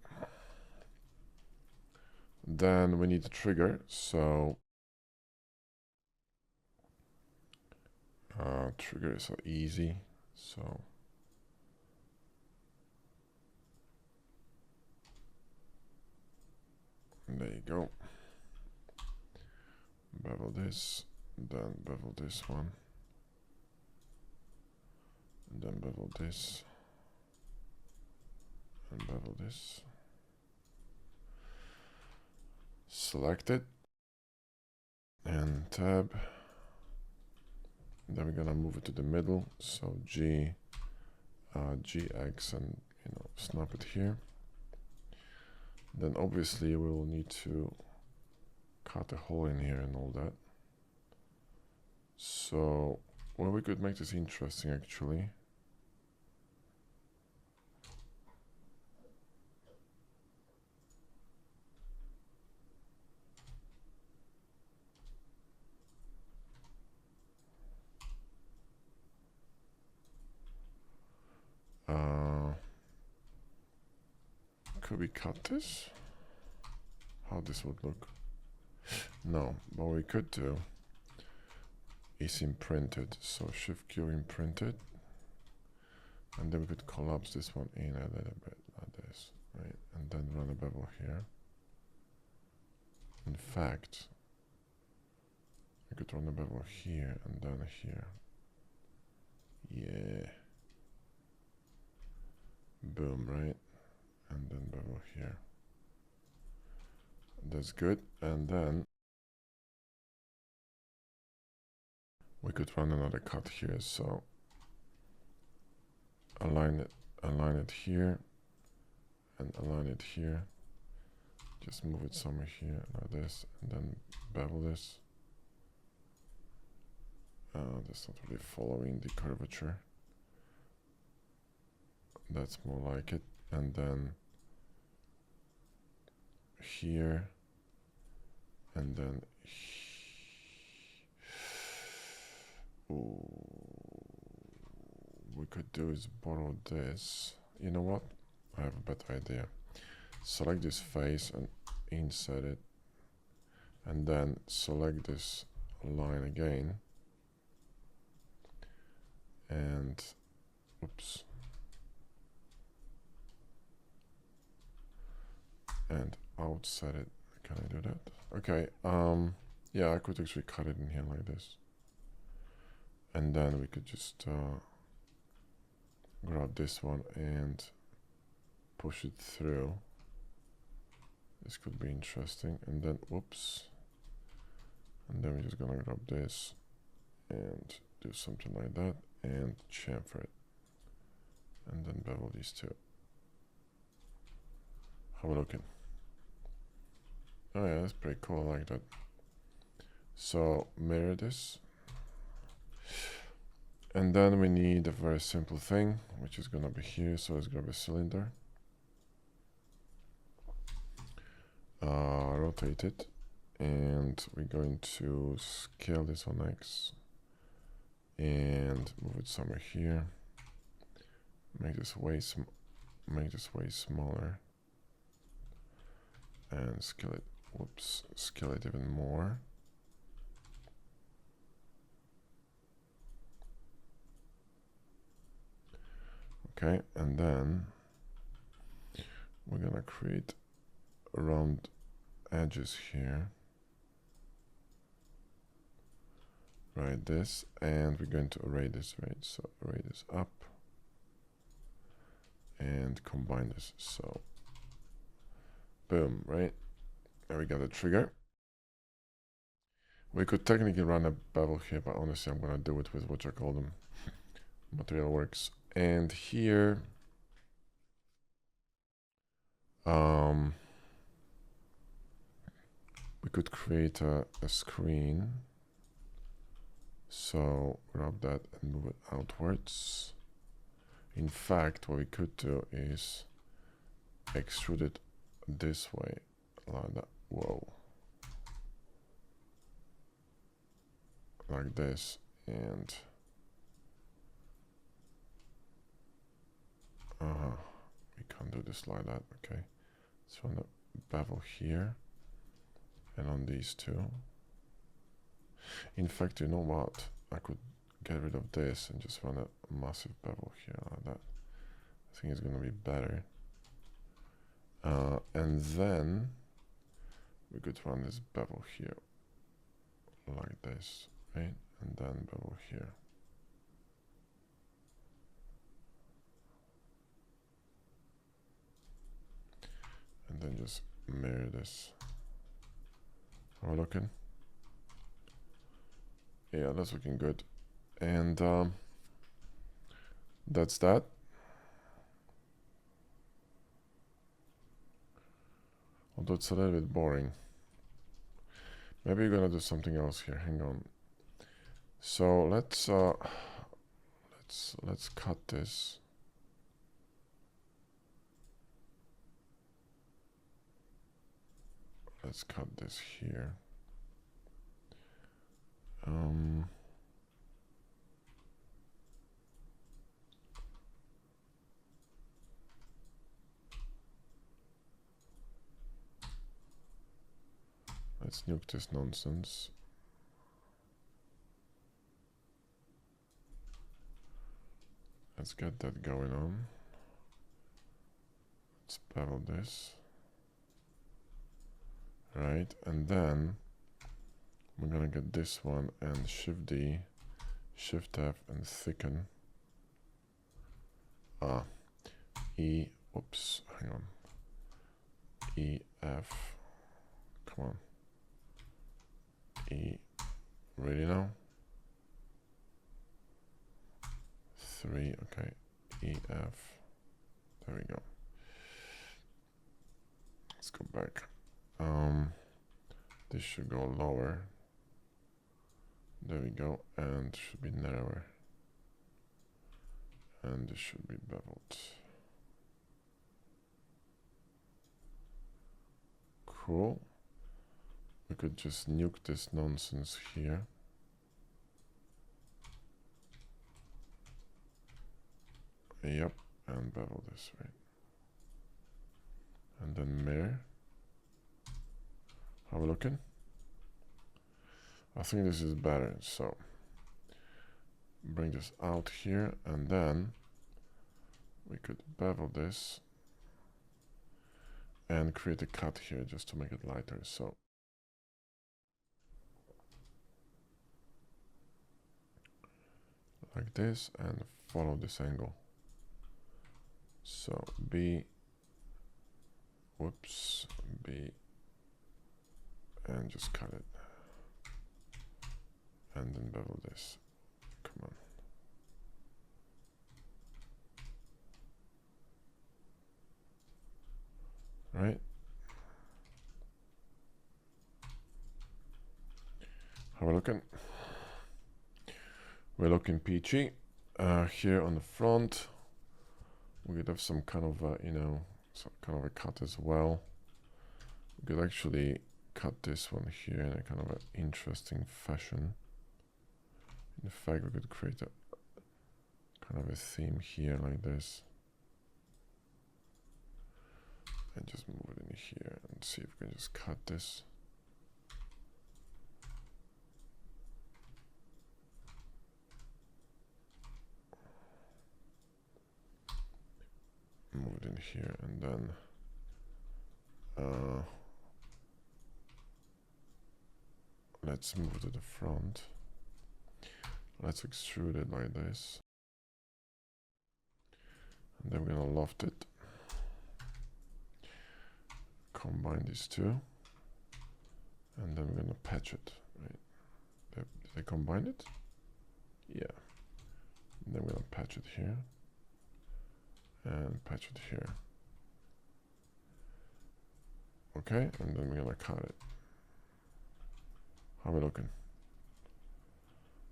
Then we need a trigger, so trigger is so easy, so there you go. Bevel this, then bevel this one, and then bevel this, and bevel this. Select it, and tab. And then we're gonna move it to the middle, so G, GX, and snap it here. Then obviously we will need to cut a hole in here and all that. So, well, we could make this interesting actually. Could we cut this? How this would look? No, but what we could do is imprint it. So Shift Q imprint it. And then we could collapse this one in a little bit like this, right? And then run a bevel here. In fact, I could run a bevel here and then here. Yeah. Boom, right? And then bevel here. That's good. And then we could run another cut here. So align it here, and align it here. Just move it somewhere here like this, and then bevel this. That's not really following the curvature. That's more like it. And then here, and then we could do is borrow this. You know what? I have a better idea. Select this face and insert it, and then select this line again, and oops, and outset it. Can I do that? Okay. Yeah, I could actually cut it in here like this, and then we could just grab this one and push it through. This could be interesting. And then whoops, and then we're just gonna grab this and do something like that and chamfer it, and then bevel these two. How we looking? Oh yeah, that's pretty cool. I like that. So mirror this, and then we need a very simple thing, which is gonna be here. So let's grab a cylinder, rotate it, and we're going to scale this on X and move it somewhere here. Make this way smaller, and scale it. Whoops, scale it even more. Okay, and then we're gonna create round edges here. Right, this, and we're going to array this, right? So array this up and combine this. So boom, right? And we got a trigger. We could technically run a bevel here, but honestly, I'm gonna do it with what I call them material works. And here, we could create a screen. So grab that and move it outwards. In fact, what we could do is extrude it this way, like that. Whoa. Like this, and we can't do this like that. Okay, so on the bevel here and on these two. In fact, you know what? I could get rid of this and just run a massive bevel here like that. I think it's gonna be better. And then we could run this bevel here like this, right? And then bevel here. And then just mirror this. How are we looking? Yeah, that's looking good. And that's that. Although it's a little bit boring. Maybe we're gonna do something else here. Hang on. So let's cut this. Let's cut this here. Let's nuke this nonsense. Let's get that going on. Let's bevel this. Right, and then we're gonna get this one and Shift D, Shift F and thicken. E, oops, hang on. E, F, come on. E, really now? 3, okay. E, F, there we go. Let's go back. This should go lower. There we go, and should be narrower. And this should be beveled. Cool. We could just nuke this nonsense here. Yep, and bevel this, right? And then mirror. How are we looking? I think this is better, so bring this out here, and then we could bevel this and create a cut here just to make it lighter. So like this, and follow this angle. So B, whoops, B, and just cut it. And then bevel this. Come on. Right? How are we looking? We're looking peachy. Here on the front, we could have some kind of, some kind of a cut as well. We could actually cut this one here in a kind of an interesting fashion. In fact, we could create a kind of a theme here like this. And just move it in here and see if we can just cut this. Move it in here, and then let's move to the front. Let's extrude it like this. And then we're gonna loft it. Combine these two. And then we're gonna patch it, right? Did they combine it? Yeah. And then we're gonna patch it here. And patch it here. Okay, and then we're gonna cut it. How are we looking?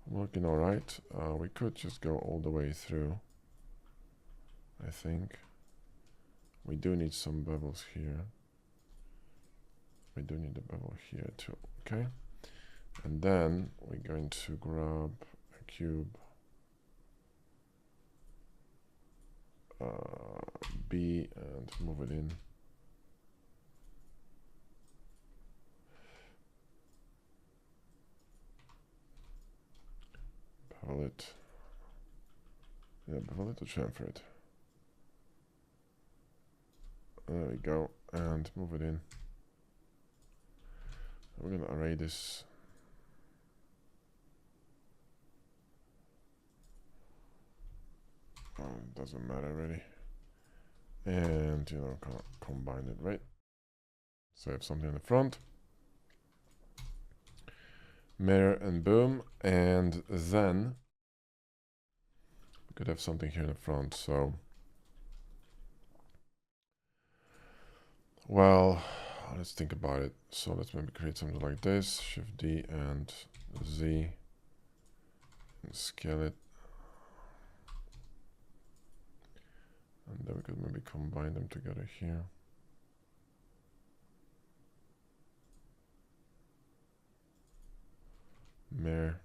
I'm looking alright. We could just go all the way through, I think. We do need some bevels here. We do need a bevel here too, okay? And then we're going to grab a cube, B, and move it in. Bevel it. Yeah, bevel it or chamfer it. There we go, and move it in. We're gonna array this. Doesn't matter really. And, you know, combine it, right? So I have something in the front. Mirror and boom. And then we could have something here in the front, so... Well, let's think about it. So let's maybe create something like this. Shift D and Z. And scale it. And then we could maybe combine them together here. Mirror.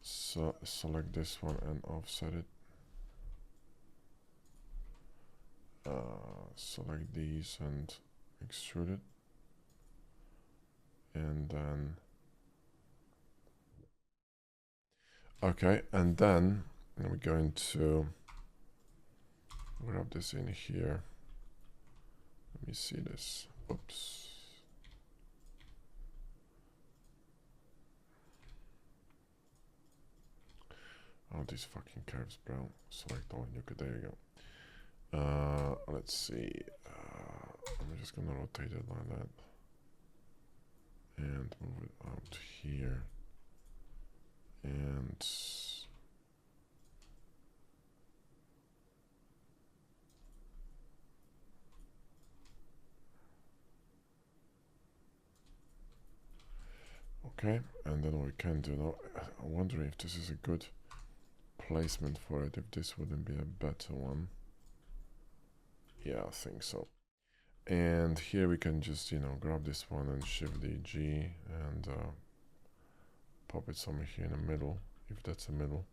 So select this one and offset it. Select these and extrude it. And then... Okay, and then we're going to grab this in here. Let me see this. Oops. Oh, these fucking curves, bro. Select all. Okay, there you go. Let's see. I'm just gonna rotate it like that. And move it out here. And... Okay, and then what we can do now, I'm wondering if this is a good placement for it, if this wouldn't be a better one. Yeah, I think so. And here we can just, you know, grab this one and shift the G and pop it somewhere here in the middle, if that's the middle.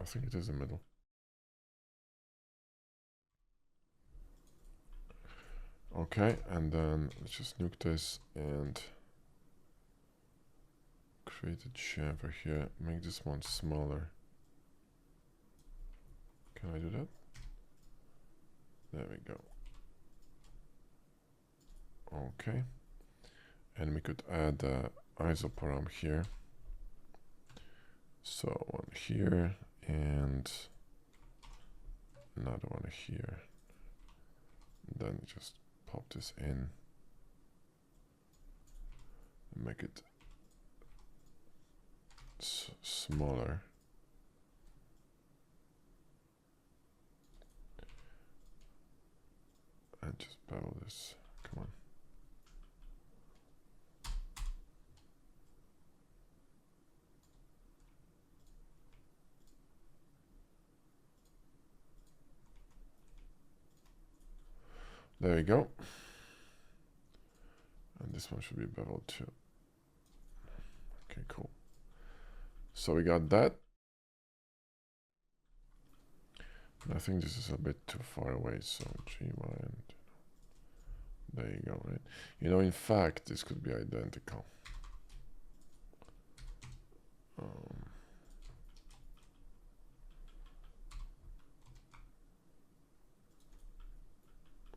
I think it is the middle. Okay, and then let's just nuke this and create a chamfer here. Make this one smaller. Can I do that? There we go. Okay. And we could add the isoparam here. So one here and another one here. Then just pop this in and make it smaller. And just bevel this. Come on. There you go. And this one should be beveled too. Okay, cool. So we got that. And I think this is a bit too far away, so GY and there you go, right? You know, in fact, this could be identical.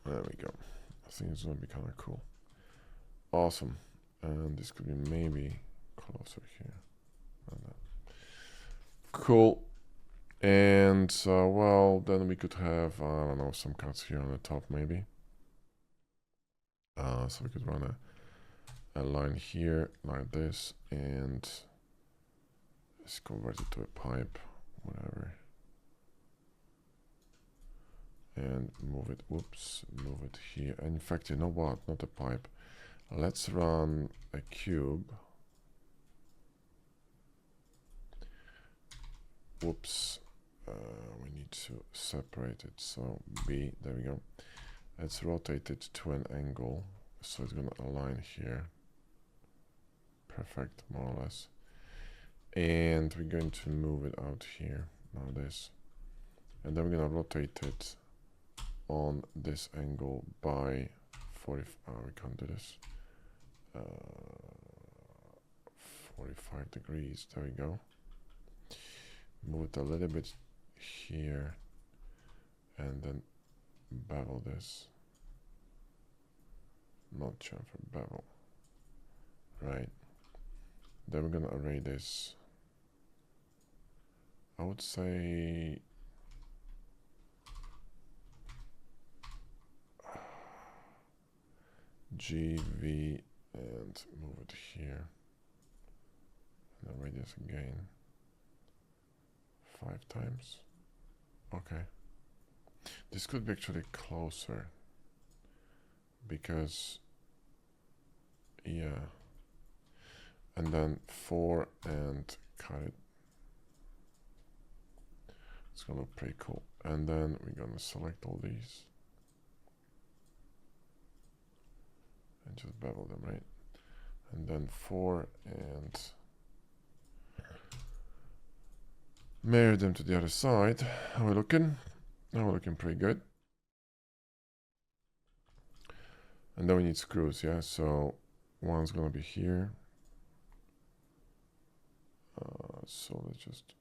There we go. I think it's gonna be kind of cool. Awesome. And this could be maybe closer here. Like that. Cool. And well, then we could have, I don't know, some cuts here on the top maybe. So we could run a line here like this and let's convert it to a pipe, whatever. And move it, whoops, move it here. And in fact, you know what? Not a pipe. Let's run a cube. Whoops. We need to separate it. So B, there we go. Let's rotate it to an angle. So it's going to align here. Perfect, more or less. And we're going to move it out here. Now this. And then we're going to rotate it on this angle by 40. Oh, we can't do this. 45 degrees. There we go. Move it a little bit here. And then bevel this. Not chamfer, bevel. Right. Then we're gonna array this. I would say GV and move it here. And array this again 5 times. Okay. This could be actually closer because, yeah. And then 4 and cut it. It's gonna look pretty cool. And then we're gonna select all these and just bevel them, right? And then 4 and mirror them to the other side. How are we looking? Now we're looking pretty good. And then we need screws, yeah? So one's gonna be here. So let's just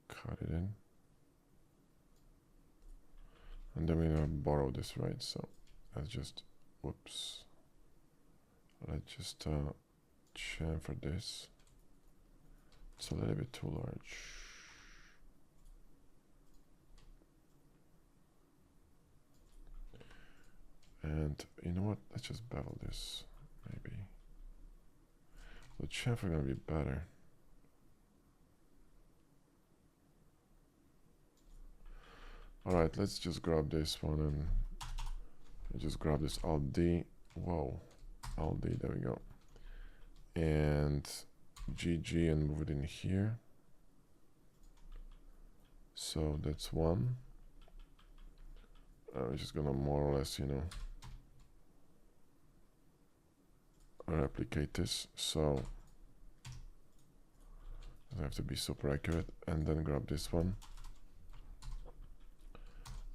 cut it in. And then we're gonna borrow this, right? So let's just, whoops. Let's just chamfer this. It's a little bit too large. And you know what? Let's just bevel this, maybe. The chamfer gonna be better. All right, let's just grab this one and just grab this Alt D. Whoa, Alt D. There we go. And GG and move it in here. So that's one. We're just gonna more or less, you know, replicate this. So I have to be super accurate, and then grab this one.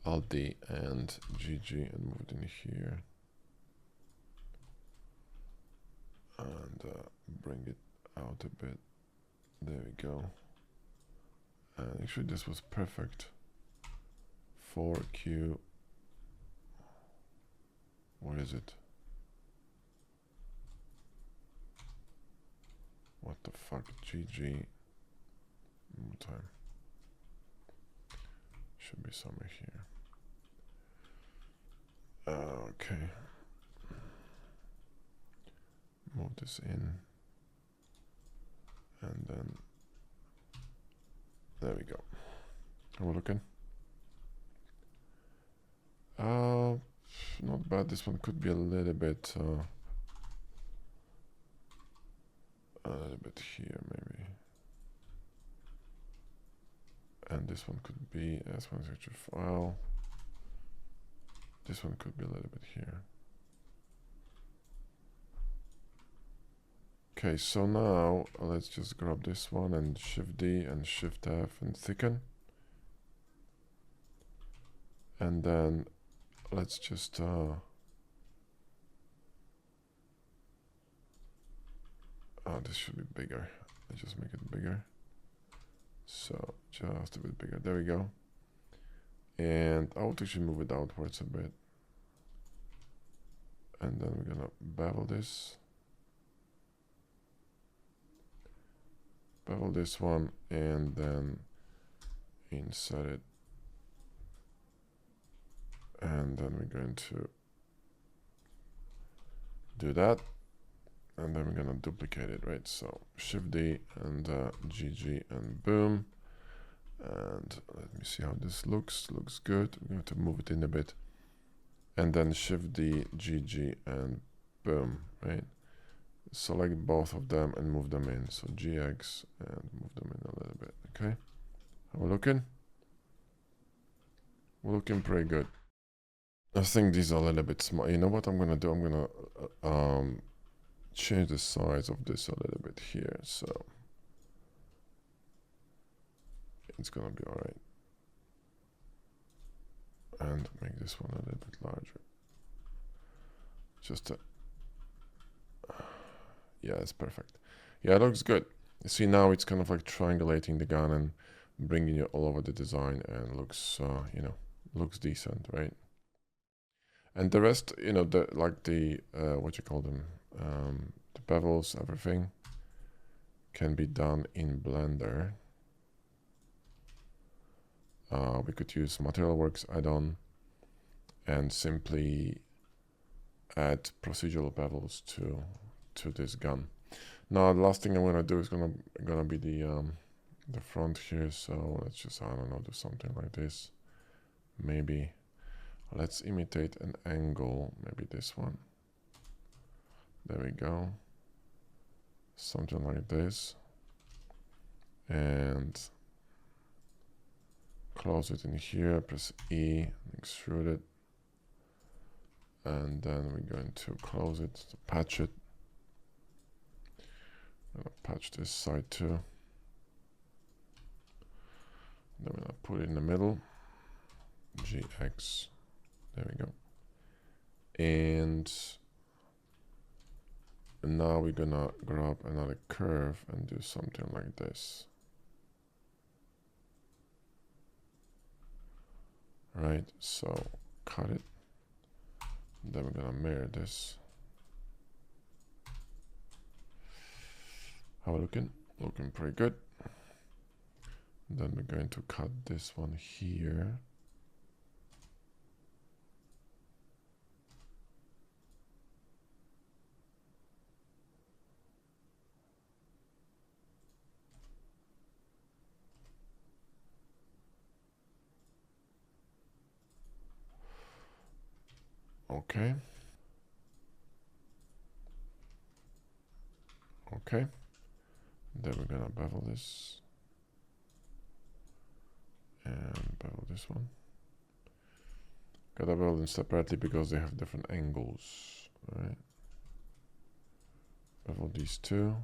Alt D and GG and move it in here. And bring it out a bit. There we go. And actually this was perfect. 4Q. What is it? What the fuck? GG. One more time. Should be somewhere here. Okay. Move this in. And then there we go. How are we looking? Not bad. This one could be a little bit here maybe. And this one could be S1 file. This one could be a little bit here. Okay, so now let's just grab this one and Shift D and Shift F and thicken. And then let's just this should be bigger. Let's just make it bigger. So just a bit bigger. There we go. And I would actually move it outwards a bit. And then we're gonna bevel this. Bevel this one and then insert it. And then we're going to do that. And then we're gonna duplicate it, right? So Shift D and GG and boom. And let me see how this looks. Looks good. We're going to move it in a bit. And then Shift D, GG and boom, right? Select both of them and move them in. So GX and move them in a little bit, okay? How we looking? We're looking pretty good. I think these are a little bit small. You know what I'm gonna do? I'm gonna change the size of this a little bit here, so it's gonna be all right. And make this one a little bit larger. Just yeah, it's perfect. Yeah, it looks good. You see, now it's kind of like triangulating the gun and bringing it all over the design, and looks, you know, looks decent, right? And the rest, you know, the what you call them, the bevels, everything. can be done in Blender. We could use MaterialWorks add-on and simply add procedural bevels to this gun. Now the last thing I'm gonna do is gonna be the front here. So let's just, I don't know, do something like this. Maybe let's imitate an angle. Maybe this one. There we go. Something like this. And close it in here. Press E. Extrude it. And then we're going to close it to patch it. I'm gonna patch this side too. Then we're gonna put it in the middle. GX. There we go. And now we're gonna grab another curve and do something like this. Right, so cut it. Then we're gonna mirror this. How are we looking? Looking pretty good. Then we're going to cut this one here. Okay. Okay. Then we're gonna bevel this. And bevel this one. Gotta bevel them separately because they have different angles. Right. Bevel these two.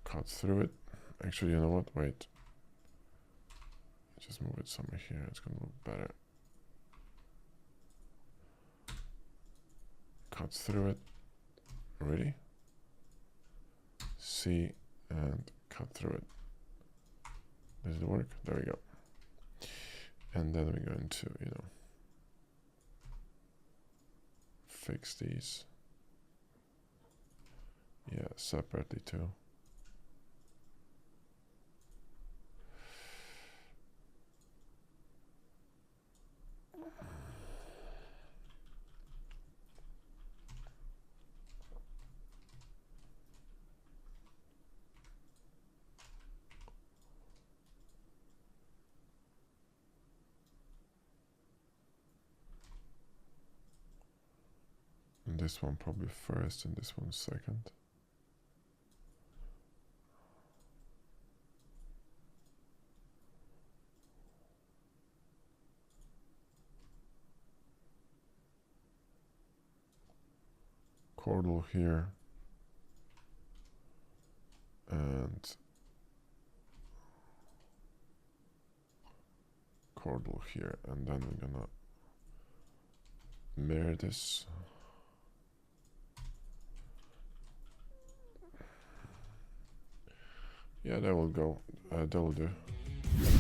Cut through it. Actually, you know what? Wait. Just move it somewhere here. It's gonna look better. Cut through it. Ready? C and cut through it. Does it work? There we go. And then we're going to, fix these. Yeah, separately too. And this one probably first and this one second. Chordal here. And chordal here. And then we're gonna mirror this. Yeah, that will go. That will do.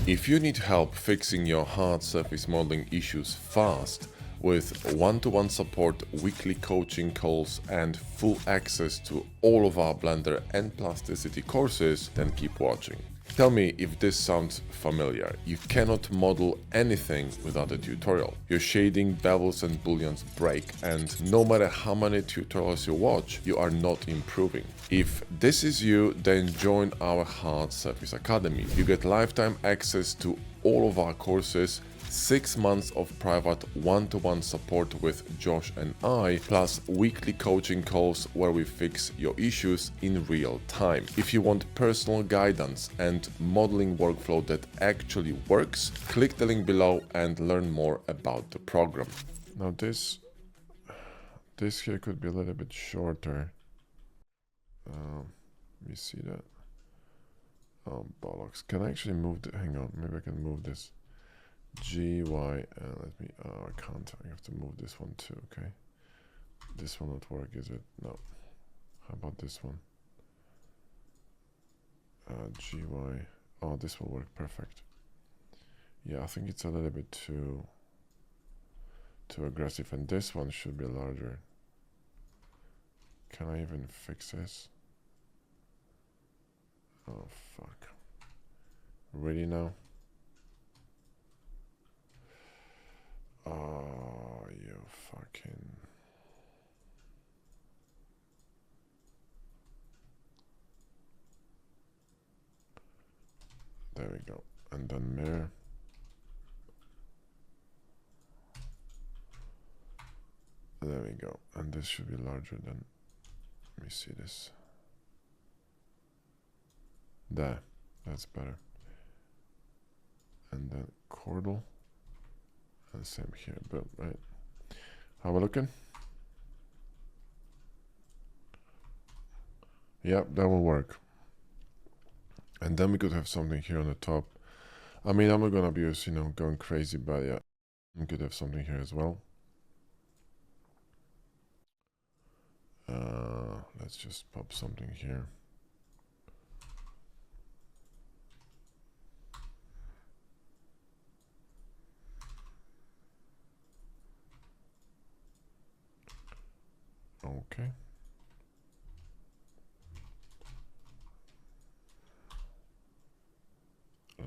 If you need help fixing your hard surface modeling issues fast, with one-to-one support, weekly coaching calls, and full access to all of our Blender and Plasticity courses, then keep watching. Tell me if this sounds familiar. You cannot model anything without a tutorial. Your shading, bevels and booleans break, and no matter how many tutorials you watch, you are not improving. If this is you, then join our Hard Surface Academy. You get lifetime access to all of our courses, 6 months of private one-to-one support with Josh and I, plus weekly coaching calls where we fix your issues in real time. If you want personal guidance and modeling workflow that actually works, click the link below and learn more about the program. Now this here could be a little bit shorter. Let me see that. Oh, bollocks. Can I actually move the, hang on, maybe I can move this. G, Y, and let me, oh, I can't. I have to move this one too, okay? This one won't work, is it? No. How about this one? G, Y. Oh, this will work perfect. Yeah, I think it's a little bit too aggressive, and this one should be larger. Can I even fix this? Oh, fuck. Really now? Oh, you fucking... There we go. And then mirror. There we go. And this should be larger than... Let me see this. There. That's better. And then chordal. And same here. Boom, right? How we looking? Yep, that will work. And then we could have something here on the top. I mean, I'm not gonna be, you know, going crazy, but yeah, we could have something here as well. Let's just pop something here. Okay.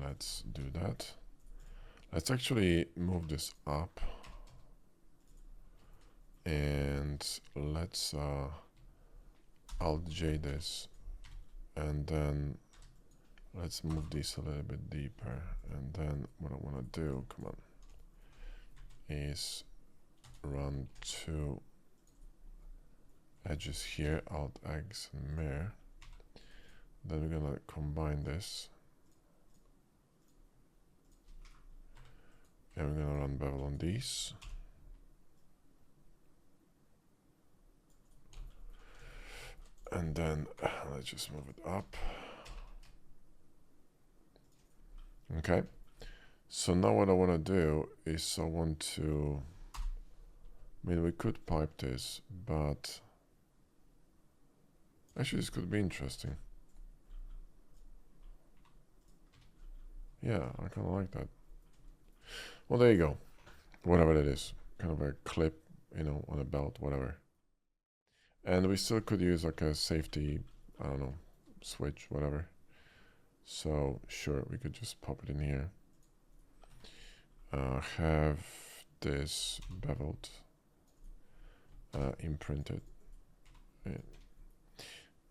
Let's do that. Let's actually move this up. And let's Alt J this. And then let's move this a little bit deeper. And then what I want to do, come on, is run two edges here, Alt X and mirror. Then we're gonna combine this. And we're gonna run bevel on these. And then let's just move it up. Okay. So now what I want to do is I want to, I mean, we could pipe this, but actually this could be interesting. Yeah, I kind of like that. Well, there you go. Whatever it is. Kind of a clip, you know, on a belt, whatever. And we still could use like a safety, I don't know, switch, whatever. So sure, we could just pop it in here. Have this beveled, imprinted.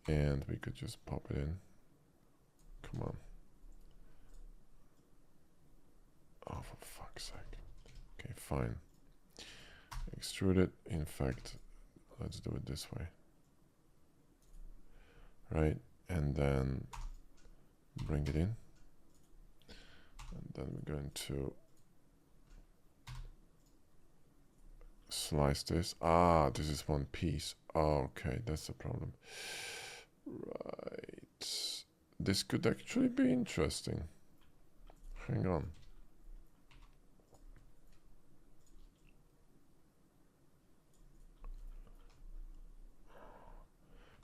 And we could just pop it in. Come on. Oh, for fuck's sake. Okay, fine. Extrude it. In fact, let's do it this way. Right? And then bring it in. And then we're going to slice this. Ah, this is one piece. Oh, okay, that's the problem. Right. This could actually be interesting. Hang on.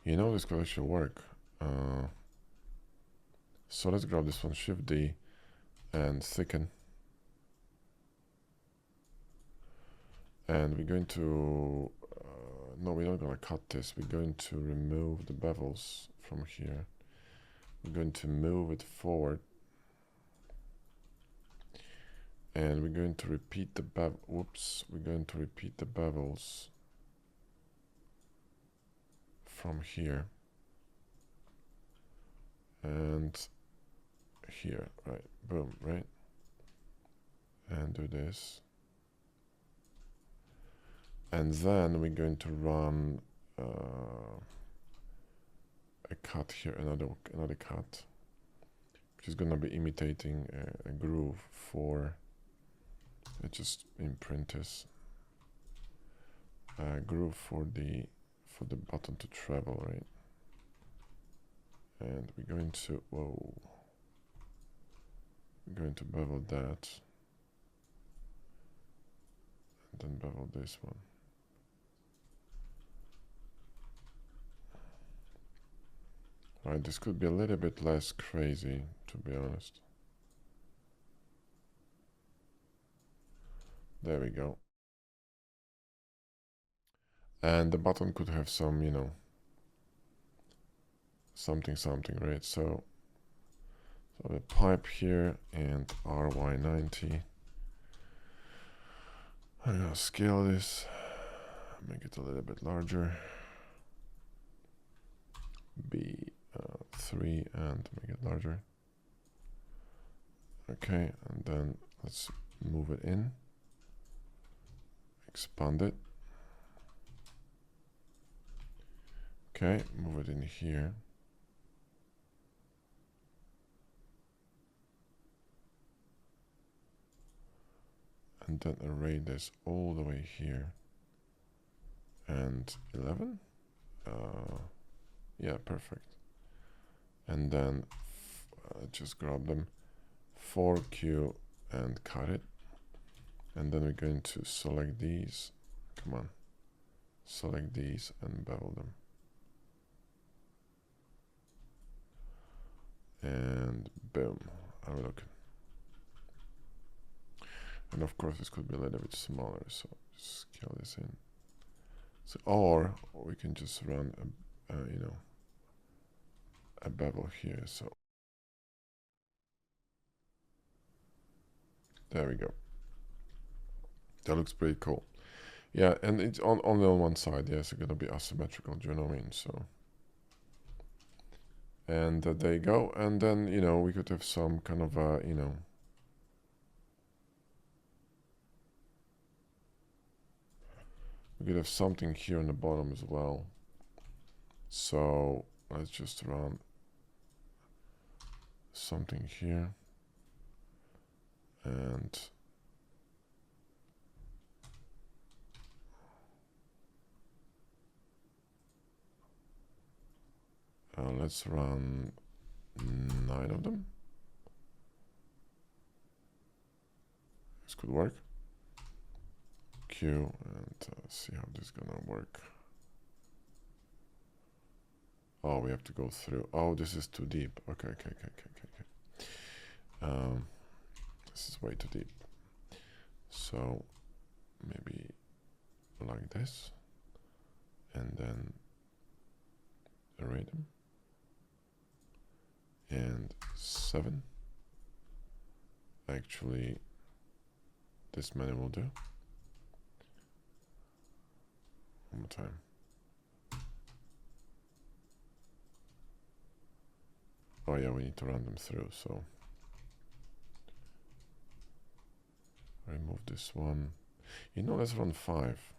You know, this could actually work. So let's grab this one, Shift D, and thicken. And we're going to, no, we're not going to cut this. We're going to remove the bevels from here. We're going to move it forward. And we're going to repeat the we're going to repeat the bevels from here. And here, right, boom, right? And do this. And then we're going to run a cut here, another cut, which is going to be imitating a groove for, let's just imprint this, groove for the button to travel, right? And we're going to, whoa, we're going to bevel that, and then bevel this one. Right, this could be a little bit less crazy, to be honest. There we go. And the button could have some, you know, something, right? So So the pipe here and RY90. I'm gonna scale this, make it a little bit larger. B3 and make it larger. Okay, and then let's move it in, expand it. Okay, move it in here. And then array this all the way here. And 11? Yeah, perfect. And then just grab them, 4Q and cut it. And then we're going to select these. Come on. Select these and bevel them. And boom. Have a look. And of course this could be a little bit smaller, so just scale this in. So, or we can just run a bevel here. So there we go. That looks pretty cool. Yeah, and it's only on one side. Yes, it's gonna be asymmetrical. Do you know what I mean? So, and there you go. And then we could have some kind of we could have something here on the bottom as well. So let's just run something here, and let's run 9 of them. This could work. Q, and see how this is gonna work. Oh, we have to go through. Oh, this is too deep. Okay. This is way too deep. So maybe like this, and then array them. And 7. Actually, this many will do. One more time. Oh yeah, we need to run them through, so remove this one. Let's run 5.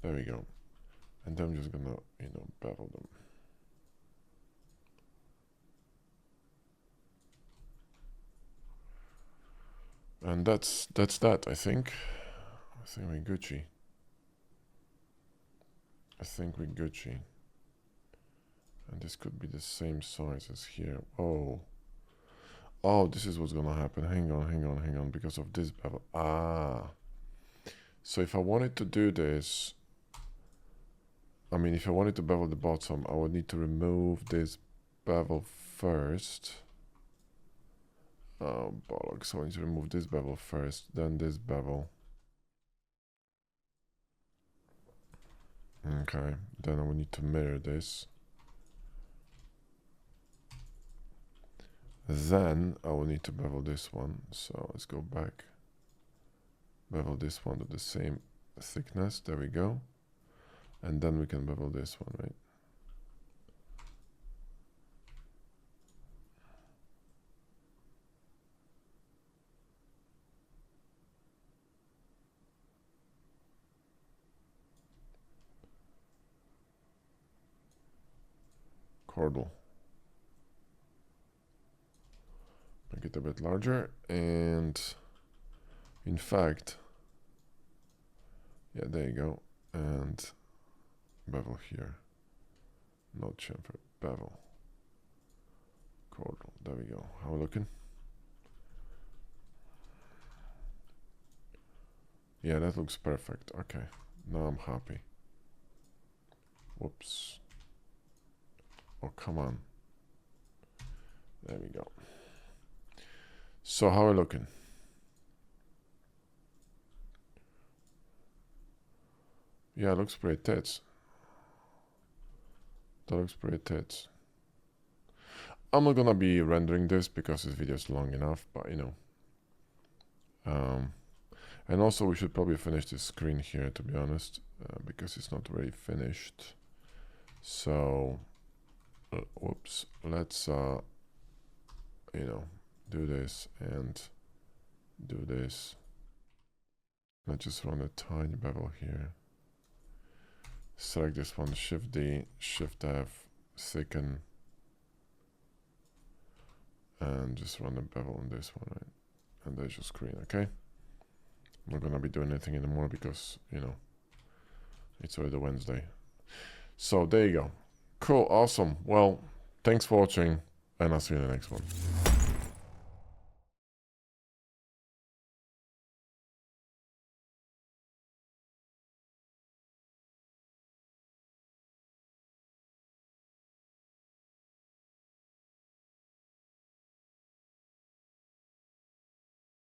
There we go. And then I'm just gonna, bevel them. And that's that, I think. I think we're Gucci. And this could be the same size as here. Oh, this is what's gonna happen. Hang on, because of this bevel. So if I wanted to do this, if I wanted to bevel the bottom, I would need to remove this bevel first. Oh, bollocks. So I need to remove this bevel first, then this bevel. Okay, then I will need to mirror this. Then I will need to bevel this one. So let's go back. Bevel this one to the same thickness. There we go. And then we can bevel this one, right? Cordal. Make it a bit larger, and in fact, yeah, there you go. And bevel here. Not chamfer, bevel. Cordal. There we go. How are we looking? Yeah, that looks perfect. Okay, now I'm happy. Whoops. Oh, come on. There we go. So how are we looking? Yeah, it looks pretty tits. That looks pretty tits. I'm not gonna be rendering this because this video is long enough, but you know. And also we should probably finish this screen here, to be honest, because it's not really finished. So, whoops, let's, you know, do this and do this. Let's just run a tiny bevel here. Select this one, Shift D, Shift F, thicken, and just run a bevel on this one, right? And there's your screen, okay? I'm not gonna be doing anything anymore because, you know, it's already Wednesday. So there you go. Cool, awesome. Well, thanks for watching, and I'll see you in the next one.